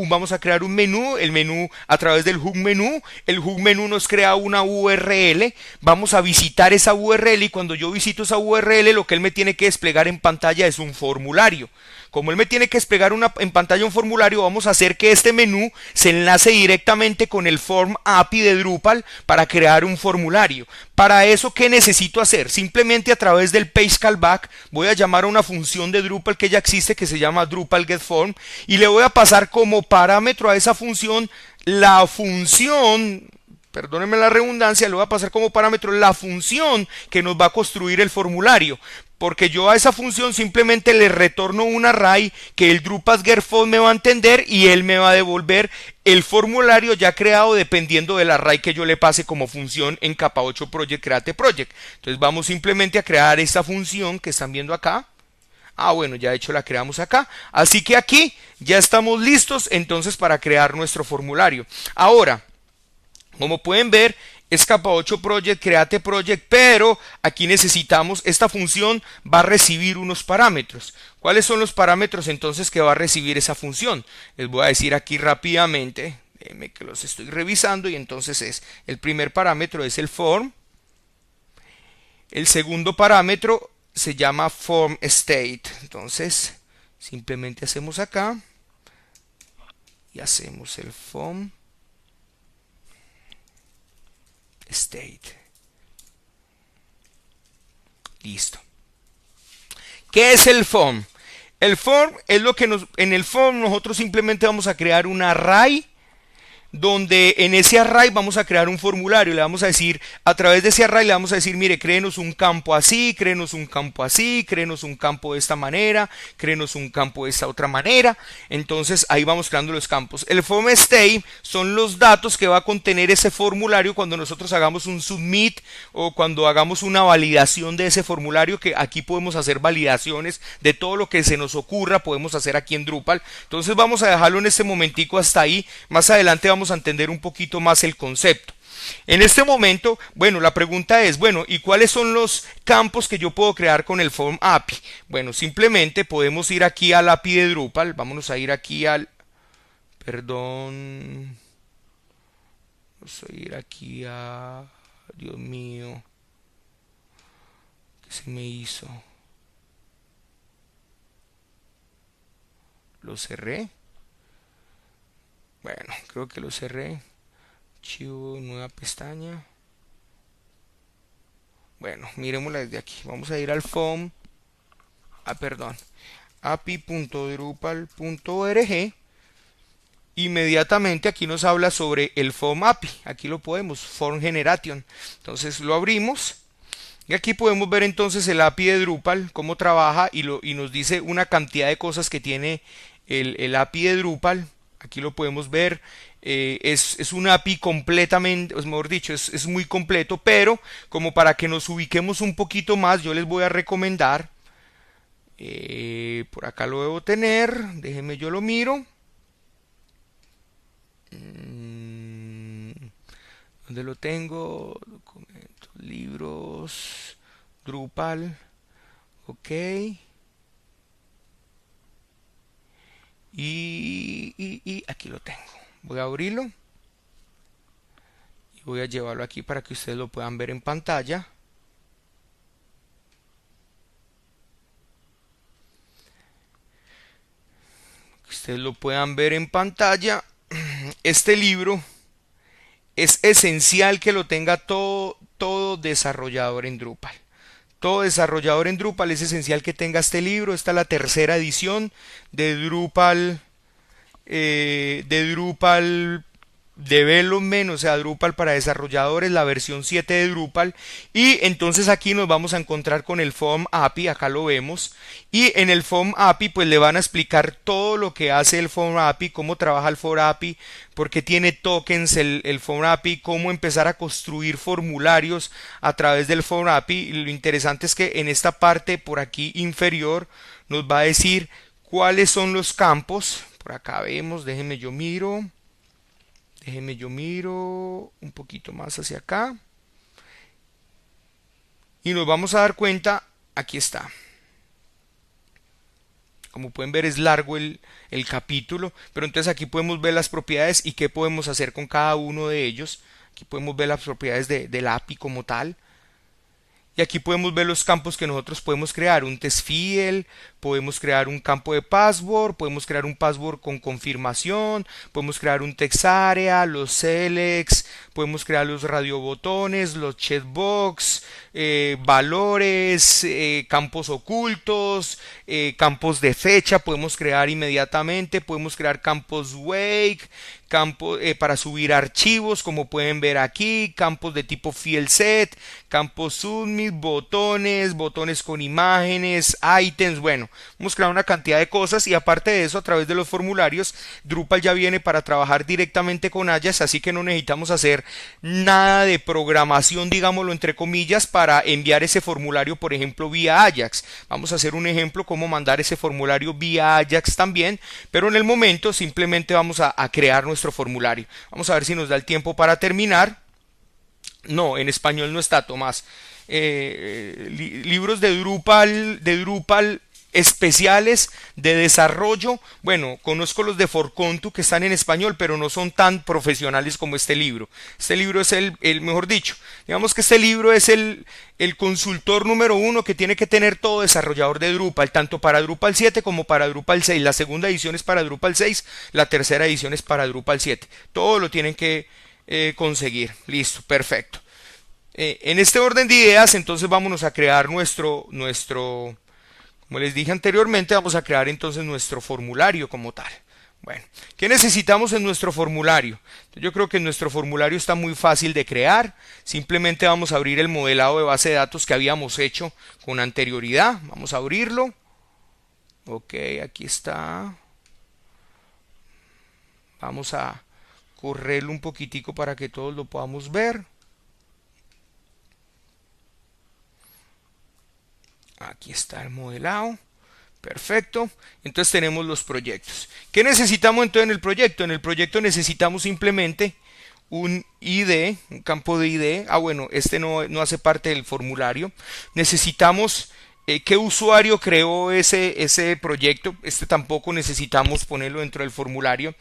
vamos a crear un menú, el menú a través del hub menú, el hub menú nos crea una URL, vamos a visitar esa URL y cuando yo visito esa URL lo que él me tiene que desplegar en pantalla es un formulario. Como él me tiene que desplegar en pantalla un formulario, vamos a hacer que este menú se enlace directamente con el Form API de Drupal para crear un formulario. Para eso, ¿qué necesito hacer? Simplemente a través del page callback voy a llamar a una función de Drupal que ya existe que se llama Drupal get form y le voy a pasar como parámetro a esa función la función. Perdónenme la redundancia, le voy a pasar como parámetro la función que nos va a construir el formulario. Porque yo a esa función simplemente le retorno un array que el Drupal get form me va a entender y él me va a devolver el formulario ya creado dependiendo del array que yo le pase como función en capa 8 project create project. Entonces vamos simplemente a crear esta función que están viendo acá. Bueno, ya de hecho la creamos acá. Así que aquí ya estamos listos entonces para crear nuestro formulario. Ahora, como pueden ver, es capa 8 project, create project, pero aquí necesitamos, esta función va a recibir unos parámetros. ¿Cuáles son los parámetros entonces que va a recibir esa función? Les voy a decir aquí rápidamente, déjenme que los estoy revisando y entonces el primer parámetro es el form. El segundo parámetro se llama form state, entonces Simplemente hacemos acá y hacemos el form state. Listo. ¿Qué es el form? El form es lo que en el form nosotros simplemente vamos a crear un array donde en ese array vamos a crear un formulario, le vamos a decir, a través de ese array le vamos a decir, mire, créenos un campo así, créenos un campo así, créenos un campo de esta manera, créenos un campo de esta otra manera. Entonces ahí vamos creando los campos. El form state son los datos que va a contener ese formulario cuando nosotros hagamos un submit o cuando hagamos una validación de ese formulario, que aquí podemos hacer validaciones de todo lo que se nos ocurra, podemos hacer aquí en Drupal. Entonces vamos a dejarlo en este momentico hasta ahí. Más adelante vamos a entender un poquito más el concepto. En este momento, bueno, la pregunta es, bueno, ¿y cuáles son los campos que yo puedo crear con el Form API? Bueno, simplemente podemos ir aquí al API de Drupal, vámonos a ir aquí al, perdón, vamos a ir aquí a, Dios mío, ¿qué se me hizo? Lo cerré. Bueno, creo que lo cerré. Archivo, nueva pestaña. Bueno, miremosla desde aquí. Vamos a ir al form. Perdón. api.drupal.org. Inmediatamente aquí nos habla sobre el form API. Aquí lo podemos, form generation. Entonces lo abrimos. Y aquí podemos ver entonces el API de Drupal, cómo trabaja y nos dice una cantidad de cosas que tiene el API de Drupal. Aquí lo podemos ver. Es un API completamente, es mejor dicho, es muy completo, pero como para que nos ubiquemos un poquito más, yo les voy a recomendar, por acá lo debo tener, déjenme yo lo miro. ¿Dónde lo tengo? Documentos, libros, Drupal, ok. Y aquí lo tengo. Voy a abrirlo y voy a llevarlo aquí para que ustedes lo puedan ver en pantalla. Que ustedes lo puedan ver en pantalla. Este libro es esencial que lo tenga todo desarrollador en Drupal. Todo desarrollador en Drupal es esencial que tenga este libro. Esta es la tercera edición de Drupal Development, o sea, Drupal para desarrolladores, la versión 7 de Drupal. Y entonces aquí nos vamos a encontrar con el Form API, acá lo vemos. Y en el Form API pues le van a explicar todo lo que hace el Form API, cómo trabaja el Form API, por qué tiene tokens el Form API, cómo empezar a construir formularios a través del Form API. Y lo interesante es que en esta parte por aquí inferior nos va a decir cuáles son los campos. Por acá vemos, déjenme yo miro un poquito más hacia acá y nos vamos a dar cuenta, aquí está. Como pueden ver es largo el capítulo, pero entonces aquí podemos ver las propiedades y qué podemos hacer con cada uno de ellos. Aquí podemos ver las propiedades del API como tal. Y aquí podemos ver los campos que nosotros podemos crear, un test field, podemos crear un campo de password, podemos crear un password con confirmación, podemos crear un text area, los selects, podemos crear los radiobotones, los checkbox, valores, campos ocultos, campos de fecha, podemos crear inmediatamente, podemos crear campos wake, campos para subir archivos, como pueden ver aquí, campos de tipo field set, campos submit, botones con imágenes, items, bueno, hemos creado una cantidad de cosas y aparte de eso, a través de los formularios, Drupal ya viene para trabajar directamente con Ajax, así que no necesitamos hacer nada de programación, digámoslo entre comillas, para enviar ese formulario, por ejemplo, vía Ajax. Vamos a hacer un ejemplo cómo mandar ese formulario vía Ajax también, pero en el momento simplemente vamos a crear nuestro formulario. Vamos a ver si nos da el tiempo para terminar. No, en español no está, Tomás. Libros de Drupal especiales de desarrollo. Bueno, conozco los de Forcontu que están en español, pero no son tan profesionales como este libro. Este libro es mejor dicho, digamos que este libro es el consultor número uno que tiene que tener todo desarrollador de Drupal, tanto para Drupal 7 como para Drupal 6. La segunda edición es para Drupal 6, la tercera edición es para Drupal 7. Todo lo tienen que conseguir. Listo, perfecto. En este orden de ideas, entonces vámonos a crear como les dije anteriormente, vamos a crear entonces nuestro formulario como tal. Bueno, ¿qué necesitamos en nuestro formulario? Yo creo que nuestro formulario está muy fácil de crear. Simplemente vamos a abrir el modelado de base de datos que habíamos hecho con anterioridad. Vamos a abrirlo. Ok, aquí está. Vamos a correrlo un poquitico para que todos lo podamos ver. Aquí está el modelado. Perfecto. Entonces tenemos los proyectos. ¿Qué necesitamos entonces en el proyecto? En el proyecto necesitamos simplemente un ID, un campo de ID. Ah, bueno, este no hace parte del formulario. Necesitamos qué usuario creó ese proyecto. Este tampoco necesitamos ponerlo dentro del formulario.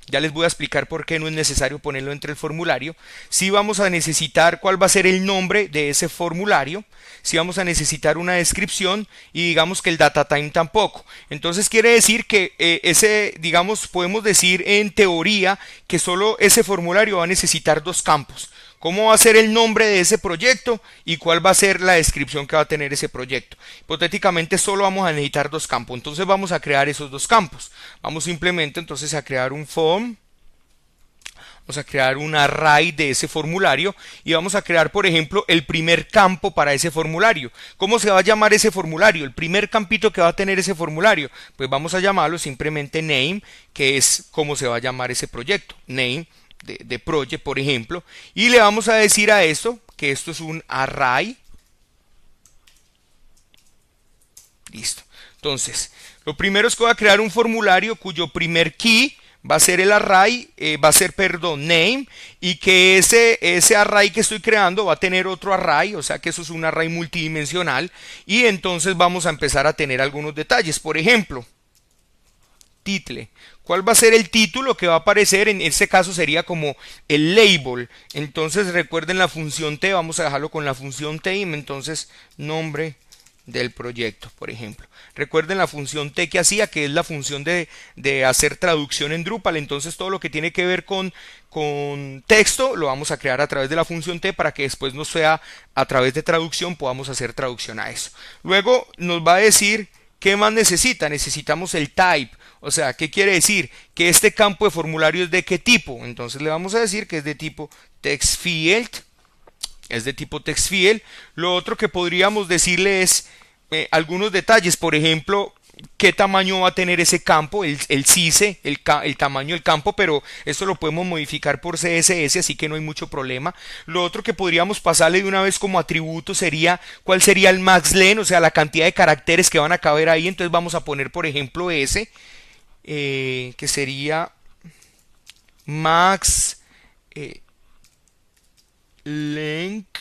Ya les voy a explicar por qué no es necesario ponerlo entre el formulario. Si vamos a necesitar cuál va a ser el nombre de ese formulario. Si vamos a necesitar una descripción y digamos que el data time tampoco. Entonces quiere decir que digamos, podemos decir en teoría que solo ese formulario va a necesitar dos campos. ¿Cómo va a ser el nombre de ese proyecto y cuál va a ser la descripción que va a tener ese proyecto? Hipotéticamente solo vamos a necesitar dos campos, entonces vamos a crear esos dos campos. Vamos simplemente entonces a crear un form, vamos a crear un array de ese formulario y vamos a crear, por ejemplo, el primer campo para ese formulario. ¿Cómo se va a llamar ese formulario? El primer campito que va a tener ese formulario, pues vamos a llamarlo simplemente name, que es cómo se va a llamar ese proyecto, name de project, por ejemplo, y le vamos a decir a esto que esto es un array. Listo. Entonces, lo primero es que voy a crear un formulario cuyo primer key va a ser el array, va a ser, perdón, name, y que ese array que estoy creando va a tener otro array, o sea que eso es un array multidimensional, y entonces vamos a empezar a tener algunos detalles. Por ejemplo, title. ¿Cuál va a ser el título que va a aparecer? En este caso sería como el label. Entonces recuerden la función T, vamos a dejarlo con la función T, entonces nombre del proyecto, por ejemplo. Recuerden la función T que hacía, que es la función de hacer traducción en Drupal. Entonces todo lo que tiene que ver con texto lo vamos a crear a través de la función T para que después no sea a través de traducción, podamos hacer traducción a eso. Luego nos va a decir qué más necesita. Necesitamos el type. O sea, ¿qué quiere decir? Que este campo de formulario es de qué tipo. Entonces le vamos a decir que es de tipo text field. Es de tipo text field. Lo otro que podríamos decirle es algunos detalles. Por ejemplo, qué tamaño va a tener ese campo, el CISE, el tamaño del campo, pero esto lo podemos modificar por CSS, así que no hay mucho problema. Lo otro que podríamos pasarle de una vez como atributo sería cuál sería el max len, o sea, la cantidad de caracteres que van a caber ahí. Entonces vamos a poner, por ejemplo, ese. Que sería max length,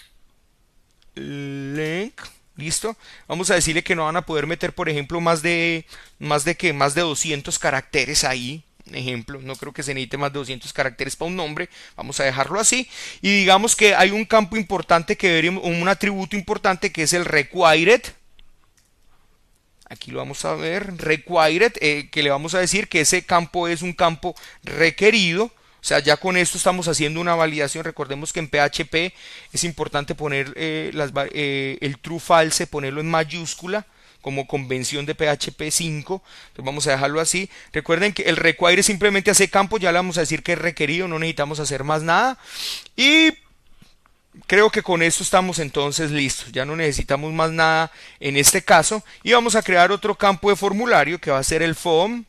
listo. Vamos a decirle que no van a poder meter, por ejemplo, más de 200 caracteres ahí. Ejemplo, no creo que se necesite más de 200 caracteres para un nombre. Vamos a dejarlo así. Y digamos que hay un campo importante que veríamos, un atributo importante que es el required. Aquí lo vamos a ver, required, que le vamos a decir que ese campo es un campo requerido. O sea, ya con esto estamos haciendo una validación. Recordemos que en PHP es importante poner el true false, ponerlo en mayúscula como convención de PHP 5. Entonces vamos a dejarlo así. Recuerden que el require simplemente hace campo, ya le vamos a decir que es requerido, no necesitamos hacer más nada. Y creo que con esto estamos entonces listos, ya no necesitamos más nada en este caso y vamos a crear otro campo de formulario que va a ser el form,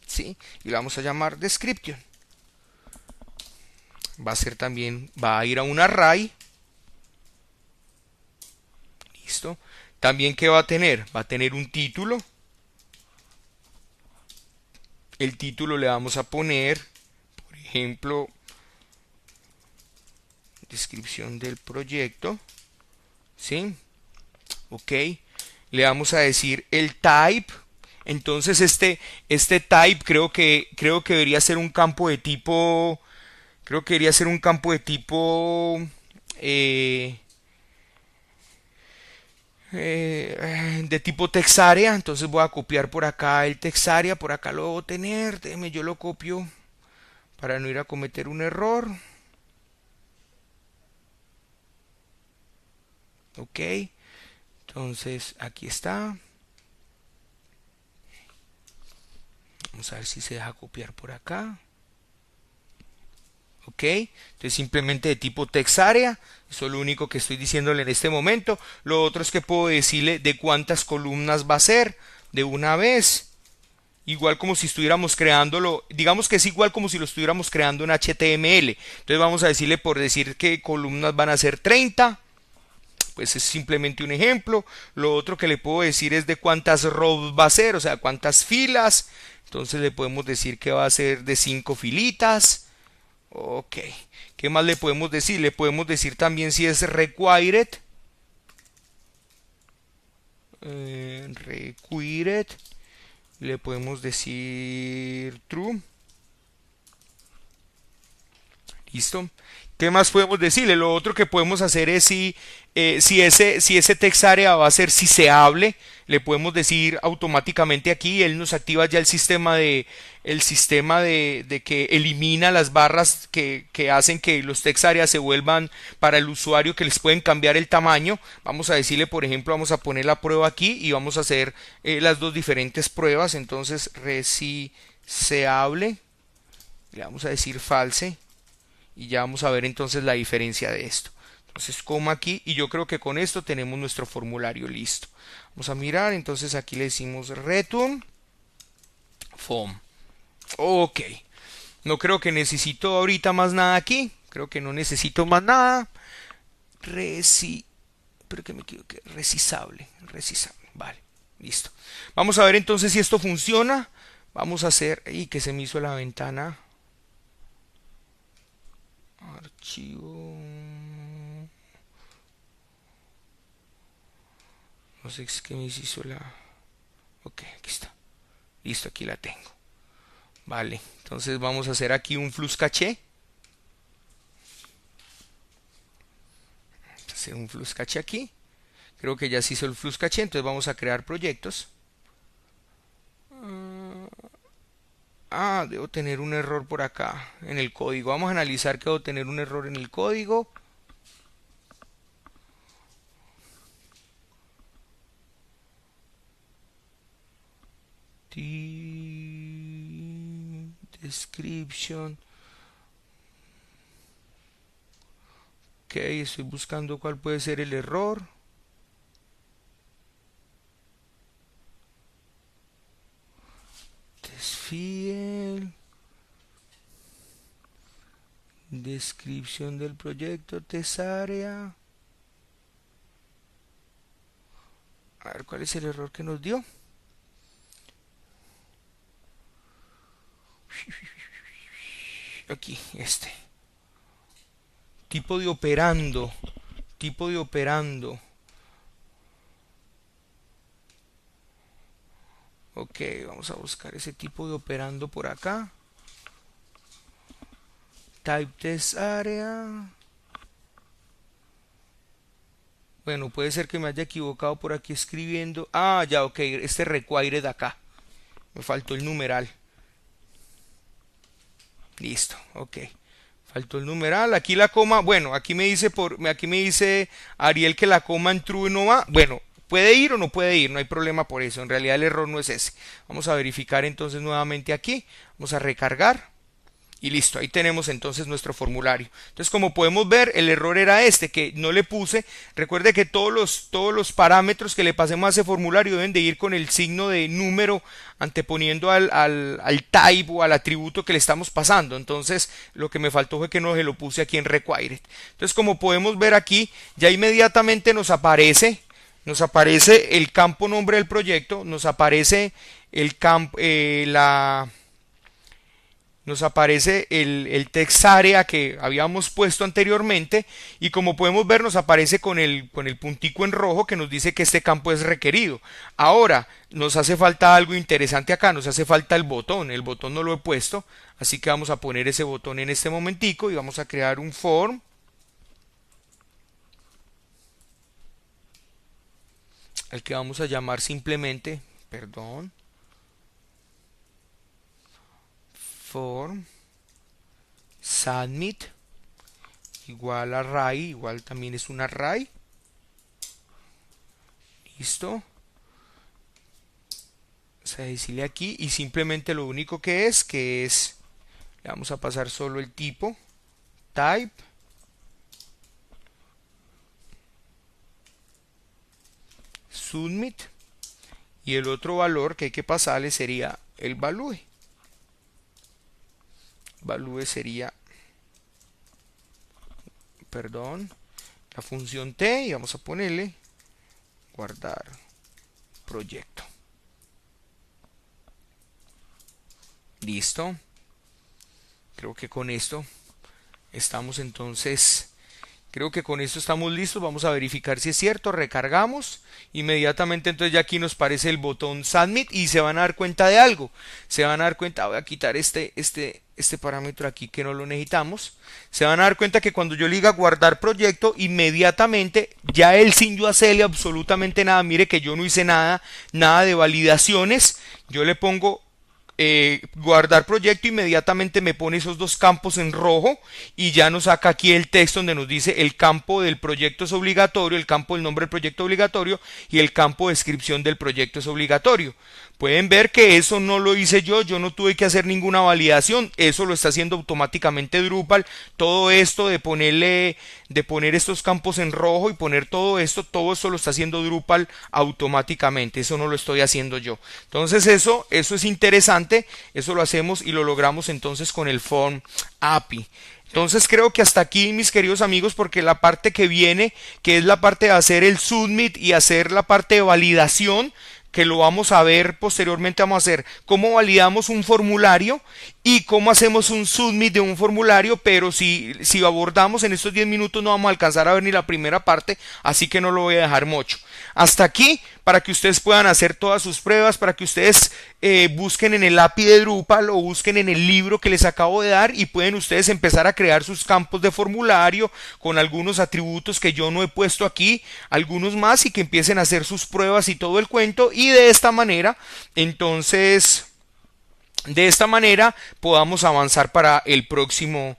¿sí? Y lo vamos a llamar description. Va a ser también, va a ir a un array, listo. También ¿qué va a tener? Va a tener un título. El título le vamos a poner, por ejemplo, descripción del proyecto, ¿sí? Ok. le vamos a decir el type. Entonces este type creo que debería ser un campo de tipo, creo que debería ser un campo eh, de tipo textarea. Entonces voy a copiar por acá el textarea, por acá lo debo tener, déjeme yo lo copio para no ir a cometer un error. Ok, entonces aquí está. Vamos a ver si se deja copiar por acá. Ok, entonces simplemente de tipo textarea. Eso es lo único que estoy diciéndole en este momento. Lo otro es que puedo decirle de cuántas columnas va a ser de una vez. Igual como si estuviéramos creándolo, digamos que es igual como si lo estuviéramos creando en HTML. Entonces vamos a decirle por decir que columnas van a ser 30. Pues es simplemente un ejemplo. Lo otro que le puedo decir es de cuántas rows va a ser, o sea, cuántas filas. Entonces le podemos decir que va a ser de 5 filitas. Ok. ¿Qué más le podemos decir? Le podemos decir también si es required. Required. Le podemos decir true. Listo. ¿Qué más podemos decirle? Lo otro que podemos hacer es si ese text area va a ser si se hable, le podemos decir automáticamente aquí, él nos activa ya el sistema de que elimina las barras que hacen que los text areas se vuelvan para el usuario, que les pueden cambiar el tamaño. Vamos a decirle, por ejemplo, vamos a poner la prueba aquí y vamos a hacer las dos diferentes pruebas. Entonces, si se hable, le vamos a decir false. Y ya vamos a ver entonces la diferencia de esto. Entonces coma aquí y yo creo que con esto tenemos nuestro formulario listo. Vamos a mirar, entonces aquí le decimos return form. Ok, no creo que necesito ahorita más nada aquí. Creo que no necesito más nada. Pero que me equivoqué. Resizable. Vale, listo. Vamos a ver entonces si esto funciona. Vamos a hacer... Y que se me hizo la ventana. Archivo. No sé qué me hizo la. Ok, aquí está. Listo, aquí la tengo. Vale, entonces vamos a hacer aquí un flux caché. Hacer un flux caché aquí. Creo que ya se hizo el flux caché, entonces vamos a crear proyectos. Debo tener un error por acá en el código. Vamos a analizar que debo tener un error en el código. Description. Ok, estoy buscando cuál puede ser el error. Desfiel. Descripción del proyecto, Tesarea. A ver cuál es el error que nos dio. Aquí, este. Tipo de operando. Tipo de operando. Ok, vamos a buscar ese tipo de operando por acá. Type test area. Bueno, puede ser que me haya equivocado por aquí escribiendo. Ya, ok, este requiere de acá. Me faltó el numeral. Listo, ok. Faltó el numeral. Aquí la coma, bueno, aquí me dice Ariel que la coma en true no va. Bueno, puede ir o no puede ir, no hay problema por eso. En realidad el error no es ese. Vamos a verificar entonces nuevamente aquí. Vamos a recargar. Y listo, ahí tenemos entonces nuestro formulario. Entonces, como podemos ver, el error era este, que no le puse. Recuerde que todos los parámetros que le pasemos a ese formulario deben de ir con el signo de número anteponiendo al type o al atributo que le estamos pasando. Entonces, lo que me faltó fue que no se lo puse aquí en required. Entonces, como podemos ver aquí, ya inmediatamente nos aparece el campo nombre del proyecto, nos aparece el campo, nos aparece el text area que habíamos puesto anteriormente y como podemos ver nos aparece con el puntico en rojo que nos dice que este campo es requerido. Ahora nos hace falta algo interesante acá, nos hace falta el botón no lo he puesto, así que vamos a poner ese botón en este momentico y vamos a crear un form al que vamos a llamar simplemente, perdón, form submit igual array, igual también es un array. Listo. Vamos a decirle aquí y simplemente lo único que es, le vamos a pasar solo el tipo, type, submit y el otro valor que hay que pasarle sería el value. Value sería, perdón, la función t y vamos a ponerle guardar proyecto. Listo. Creo que con esto estamos entonces, creo que con esto estamos listos. Vamos a verificar si es cierto. Recargamos. Inmediatamente entonces ya aquí nos aparece el botón Submit y se van a dar cuenta de algo. Se van a dar cuenta, voy a quitar este parámetro aquí que no lo necesitamos. Se van a dar cuenta que cuando yo le diga guardar proyecto, inmediatamente ya él sin yo hacerle absolutamente nada, mire que yo no hice nada, nada de validaciones, yo le pongo guardar proyecto, inmediatamente me pone esos dos campos en rojo y ya nos saca aquí el texto donde nos dice el campo del proyecto es obligatorio, el campo del nombre del proyecto obligatorio y el campo de descripción del proyecto es obligatorio. Pueden ver que eso no lo hice yo no tuve que hacer ninguna validación, eso lo está haciendo automáticamente Drupal. Todo esto de poner estos campos en rojo y poner todo esto lo está haciendo Drupal automáticamente, eso no lo estoy haciendo yo. Entonces eso es interesante, eso lo hacemos y lo logramos entonces con el Form API. Entonces creo que hasta aquí, mis queridos amigos, porque la parte que viene, que es la parte de hacer el submit y hacer la parte de validación, que lo vamos a ver posteriormente, vamos a hacer cómo validamos un formulario y cómo hacemos un submit de un formulario, pero si abordamos en estos 10 minutos no vamos a alcanzar a ver ni la primera parte, así que no lo voy a dejar mucho. Hasta aquí, para que ustedes puedan hacer todas sus pruebas, para que ustedes busquen en el API de Drupal o busquen en el libro que les acabo de dar y pueden ustedes empezar a crear sus campos de formulario con algunos atributos que yo no he puesto aquí, algunos más, y que empiecen a hacer sus pruebas y todo el cuento, y de esta manera, entonces, de esta manera podamos avanzar para el próximo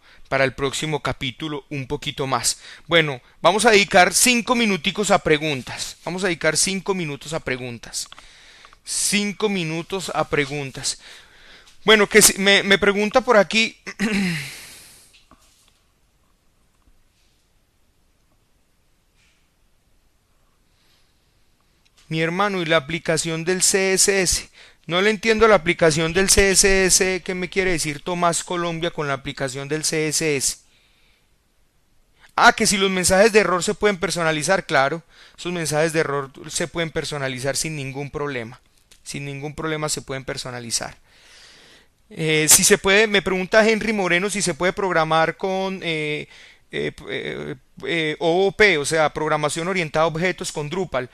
capítulo un poquito más. Bueno, vamos a dedicar 5 minuticos a preguntas. Vamos a dedicar 5 minutos a preguntas. 5 minutos a preguntas. Bueno, que me pregunta por aquí. Mi hermano, ¿y la aplicación del CSS? No le entiendo la aplicación del CSS. ¿Qué me quiere decir Tomás Colombia con la aplicación del CSS? Ah, que si los mensajes de error se pueden personalizar, claro. Esos mensajes de error se pueden personalizar sin ningún problema. Sin ningún problema se pueden personalizar. Si se puede, me pregunta Henry Moreno si se puede programar con OOP, o sea, programación orientada a objetos con Drupal.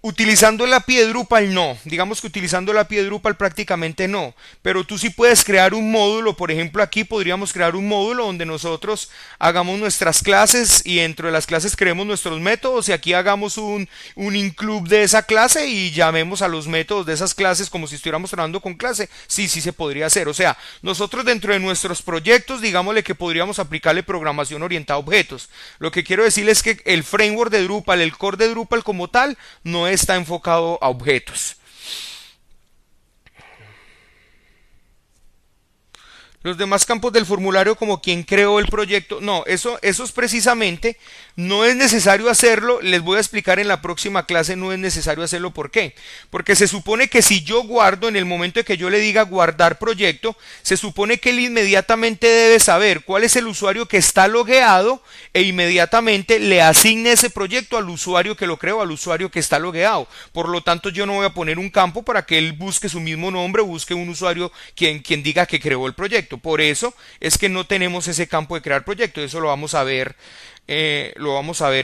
Utilizando el API de Drupal no, digamos que utilizando el API de Drupal prácticamente no, pero tú sí puedes crear un módulo. Por ejemplo, aquí podríamos crear un módulo donde nosotros hagamos nuestras clases y dentro de las clases creemos nuestros métodos y aquí hagamos un include de esa clase y llamemos a los métodos de esas clases como si estuviéramos trabajando con clase. Sí se podría hacer. O sea, nosotros dentro de nuestros proyectos, digámosle que podríamos aplicarle programación orientada a objetos. Lo que quiero decirles es que el framework de Drupal, el core de Drupal como tal, no está enfocado a objetos. Los demás campos del formulario como quien creó el proyecto, no, eso es precisamente, no es necesario hacerlo, les voy a explicar en la próxima clase, no es necesario hacerlo, ¿por qué? Porque se supone que si yo guardo, en el momento de que yo le diga guardar proyecto, se supone que él inmediatamente debe saber cuál es el usuario que está logueado e inmediatamente le asigne ese proyecto al usuario que lo creó, al usuario que está logueado. Por lo tanto, yo no voy a poner un campo para que él busque su mismo nombre, busque un usuario quien diga que creó el proyecto. Por eso es que no tenemos ese campo de crear proyecto. Eso lo vamos a ver en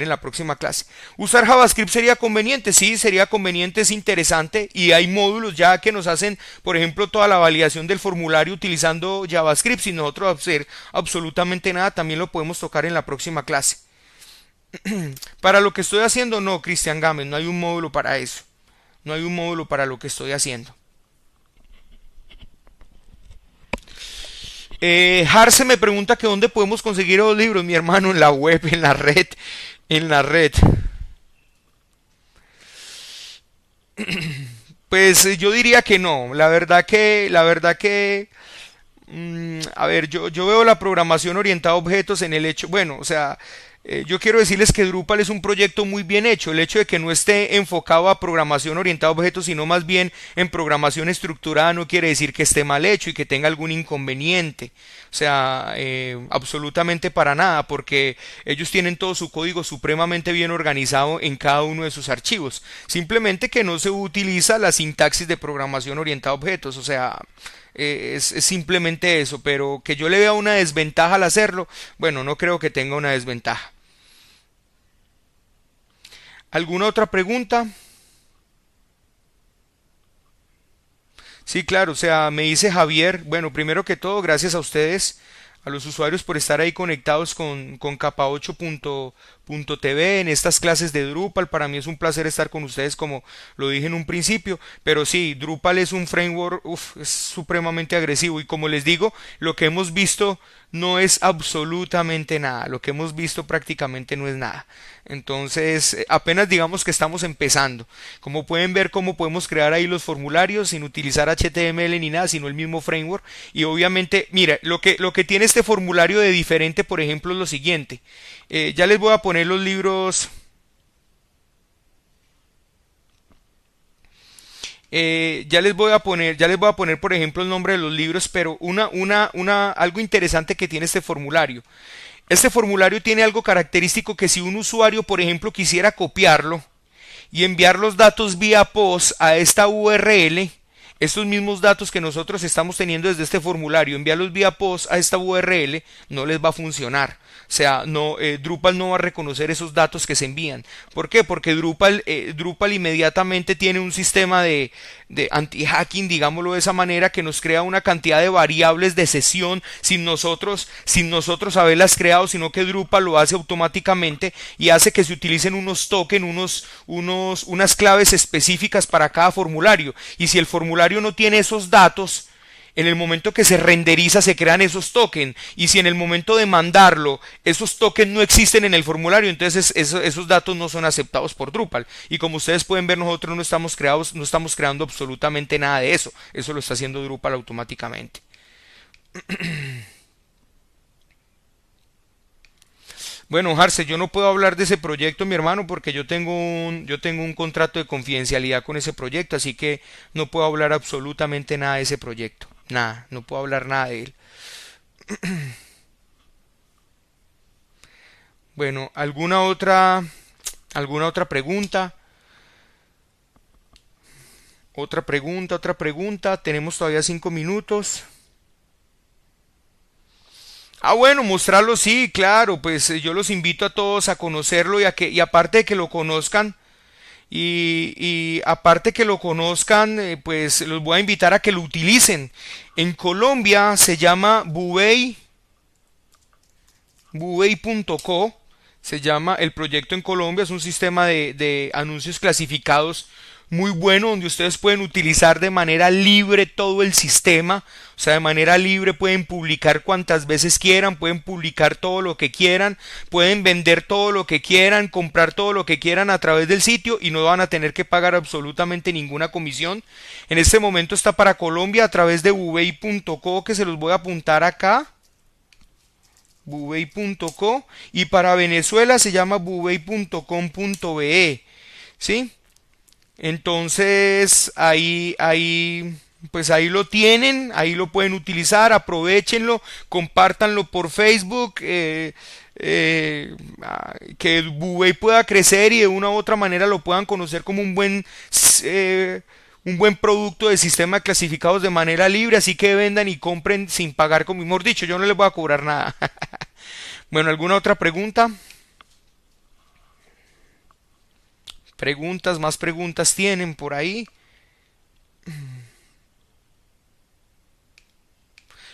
la próxima clase. ¿Usar JavaScript sería conveniente? Sí, sería conveniente, es interesante y hay módulos ya que nos hacen, por ejemplo, toda la validación del formulario utilizando JavaScript sin nosotros hacer absolutamente nada. También lo podemos tocar en la próxima clase. Para lo que estoy haciendo, no, Cristian Gámez, no hay un módulo para eso. No hay un módulo para lo que estoy haciendo. Harce me pregunta que dónde podemos conseguir los libros, mi hermano, en la web, en la red, en la red. Pues yo diría que no. A ver, yo veo la programación orientada a objetos en el hecho, bueno, o sea, yo quiero decirles que Drupal es un proyecto muy bien hecho. El hecho de que no esté enfocado a programación orientada a objetos, sino más bien en programación estructurada, no quiere decir que esté mal hecho y que tenga algún inconveniente. O sea, absolutamente para nada, porque ellos tienen todo su código supremamente bien organizado en cada uno de sus archivos. Simplemente que no se utiliza la sintaxis de programación orientada a objetos. O sea, es simplemente eso, pero que yo le vea una desventaja al hacerlo, bueno, no creo que tenga una desventaja. ¿Alguna otra pregunta? Sí, claro, o sea, me dice Javier, bueno, primero que todo, gracias a ustedes, a los usuarios por estar ahí conectados con capa8.tv en estas clases de Drupal. Para mí es un placer estar con ustedes, como lo dije en un principio, pero sí, Drupal es un framework, es supremamente agresivo y como les digo, lo que hemos visto no es absolutamente nada, lo que hemos visto prácticamente no es nada. Entonces, apenas digamos que estamos empezando. Como pueden ver, cómo podemos crear ahí los formularios sin utilizar HTML ni nada, sino el mismo framework. Y obviamente, mira, lo que tiene este formulario de diferente, por ejemplo, es lo siguiente. Ya les voy a poner los libros. Ya les voy a poner, por ejemplo, el nombre de los libros, pero algo interesante que tiene este formulario. Este formulario tiene algo característico que si un usuario, por ejemplo, quisiera copiarlo y enviar los datos vía post a esta URL, estos mismos datos que nosotros estamos teniendo desde este formulario, enviarlos vía post a esta URL, no les va a funcionar. O sea, no, Drupal no va a reconocer esos datos que se envían. ¿Por qué? Porque Drupal inmediatamente tiene un sistema de anti-hacking, digámoslo de esa manera, que nos crea una cantidad de variables de sesión sin nosotros haberlas creado, sino que Drupal lo hace automáticamente y hace que se utilicen unos tokens, unas claves específicas para cada formulario. Y si el formulario no tiene esos datos, en el momento que se renderiza se crean esos tokens y si en el momento de mandarlo esos tokens no existen en el formulario, entonces esos datos no son aceptados por Drupal. Y como ustedes pueden ver, nosotros no estamos creando absolutamente nada de eso. Eso lo está haciendo Drupal automáticamente. Bueno, Harce, yo no puedo hablar de ese proyecto, mi hermano, porque yo tengo un contrato de confidencialidad con ese proyecto, así que no puedo hablar absolutamente nada de ese proyecto. Nada, no puedo hablar nada de él. Bueno, ¿alguna otra pregunta? Otra pregunta. Tenemos todavía 5 minutos. Ah, bueno, mostrarlo sí, claro, pues yo los invito a todos a conocerlo y aparte de que lo conozcan, y aparte que lo conozcan, pues los voy a invitar a que lo utilicen. En Colombia se llama Bubey.co, se llama el proyecto en Colombia, es un sistema de anuncios clasificados muy bueno donde ustedes pueden utilizar de manera libre todo el sistema, o sea, de manera libre pueden publicar cuantas veces quieran, pueden publicar todo lo que quieran, pueden vender todo lo que quieran, comprar todo lo que quieran a través del sitio y no van a tener que pagar absolutamente ninguna comisión. En este momento está para Colombia a través de bubey.co, que se los voy a apuntar acá, bubey.co, y para Venezuela se llama bubey.com.be, ¿sí? Entonces pues ahí lo tienen, ahí lo pueden utilizar, aprovechenlo, compártanlo por Facebook, que Bubey pueda crecer y de una u otra manera lo puedan conocer como un buen producto de sistema de clasificados de manera libre, así que vendan y compren sin pagar, como mejor dicho, yo no les voy a cobrar nada. Bueno, ¿alguna otra pregunta? Preguntas, más preguntas tienen por ahí.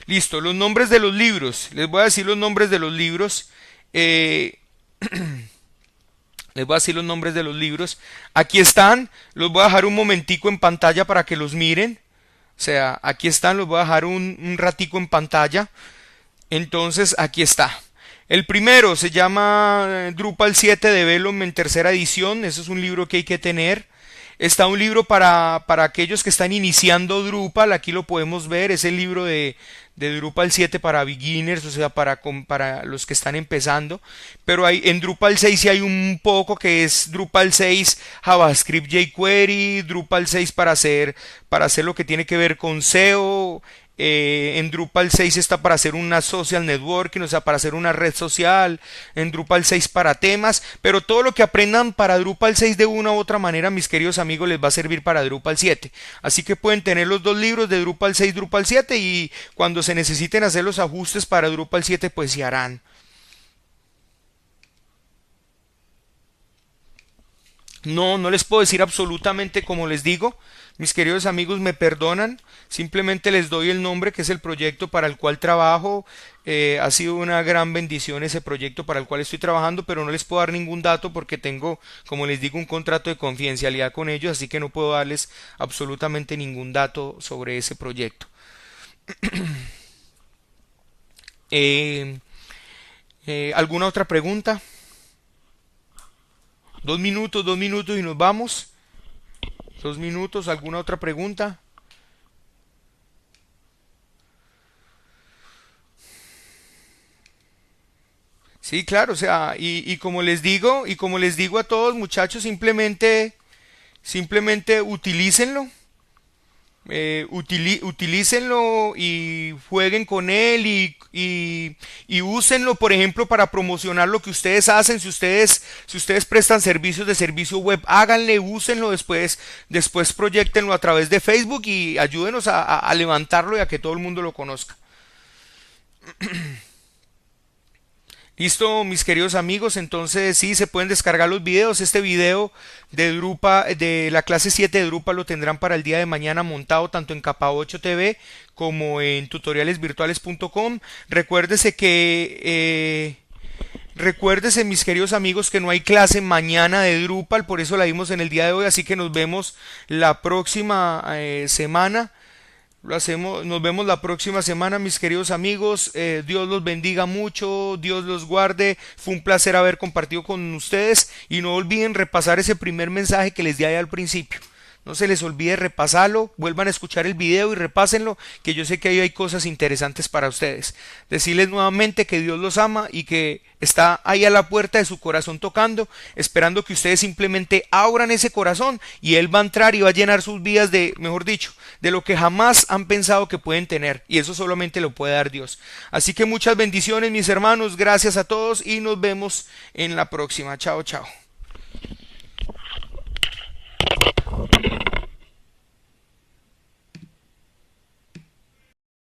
Listo, los nombres de los libros. Les voy a decir los nombres de los libros. Eh, Les voy a decir los nombres de los libros. Aquí están. Los voy a dejar un momentico en pantalla para que los miren. O sea, aquí están. Los voy a dejar un ratico en pantalla. Entonces, aquí está. El primero se llama Drupal 7 Development tercera edición. Ese es un libro que hay que tener. Está un libro para aquellos que están iniciando Drupal. Aquí lo podemos ver. Es el libro de Drupal 7 para beginners, o sea, para los que están empezando. Pero en Drupal 6 sí hay un poco que es Drupal 6 JavaScript jQuery, Drupal 6 para hacer lo que tiene que ver con SEO. En Drupal 6 está para hacer una social networking, o sea, para hacer una red social. En Drupal 6 para temas. Pero todo lo que aprendan para Drupal 6 de una u otra manera, mis queridos amigos, les va a servir para Drupal 7. Así que pueden tener los dos libros de Drupal 6, Drupal 7, y cuando se necesiten hacer los ajustes para Drupal 7, pues se harán. No, no les puedo decir absolutamente como les digo. Mis queridos amigos me perdonan. Simplemente les doy el nombre, que es el proyecto para el cual trabajo. Ha sido una gran bendición ese proyecto para el cual estoy trabajando, pero no les puedo dar ningún dato porque tengo, como les digo, un contrato de confidencialidad con ellos, así que no puedo darles absolutamente ningún dato sobre ese proyecto. Eh, ¿Alguna otra pregunta? 2 minutos y nos vamos. 2 minutos, ¿alguna otra pregunta? Sí, claro, o sea, y como les digo a todos, muchachos, simplemente utilícenlo. Utilícenlo y jueguen con él y úsenlo, por ejemplo, para promocionar lo que ustedes hacen. Si ustedes prestan servicios de servicio web, háganle, úsenlo después proyectenlo a través de Facebook y ayúdenos a levantarlo y a que todo el mundo lo conozca. Listo, mis queridos amigos, entonces sí, se pueden descargar los videos. Este video de Drupal, de la clase 7 de Drupal, lo tendrán para el día de mañana montado tanto en Capa 8 TV como en tutorialesvirtuales.com. Recuérdese, mis queridos amigos, que no hay clase mañana de Drupal, por eso la vimos en el día de hoy, así que nos vemos la próxima semana. Nos vemos la próxima semana, mis queridos amigos. Dios los bendiga mucho, Dios los guarde. Fue un placer haber compartido con ustedes y no olviden repasar ese primer mensaje que les di ahí al principio. No se les olvide repasarlo, vuelvan a escuchar el video y repásenlo, que yo sé que ahí hay cosas interesantes para ustedes. Decirles nuevamente que Dios los ama y que está ahí a la puerta de su corazón tocando, esperando que ustedes simplemente abran ese corazón y Él va a entrar y va a llenar sus vidas de, mejor dicho, de lo que jamás han pensado que pueden tener, y eso solamente lo puede dar Dios. Así que muchas bendiciones, mis hermanos, gracias a todos y nos vemos en la próxima. Chao, chao.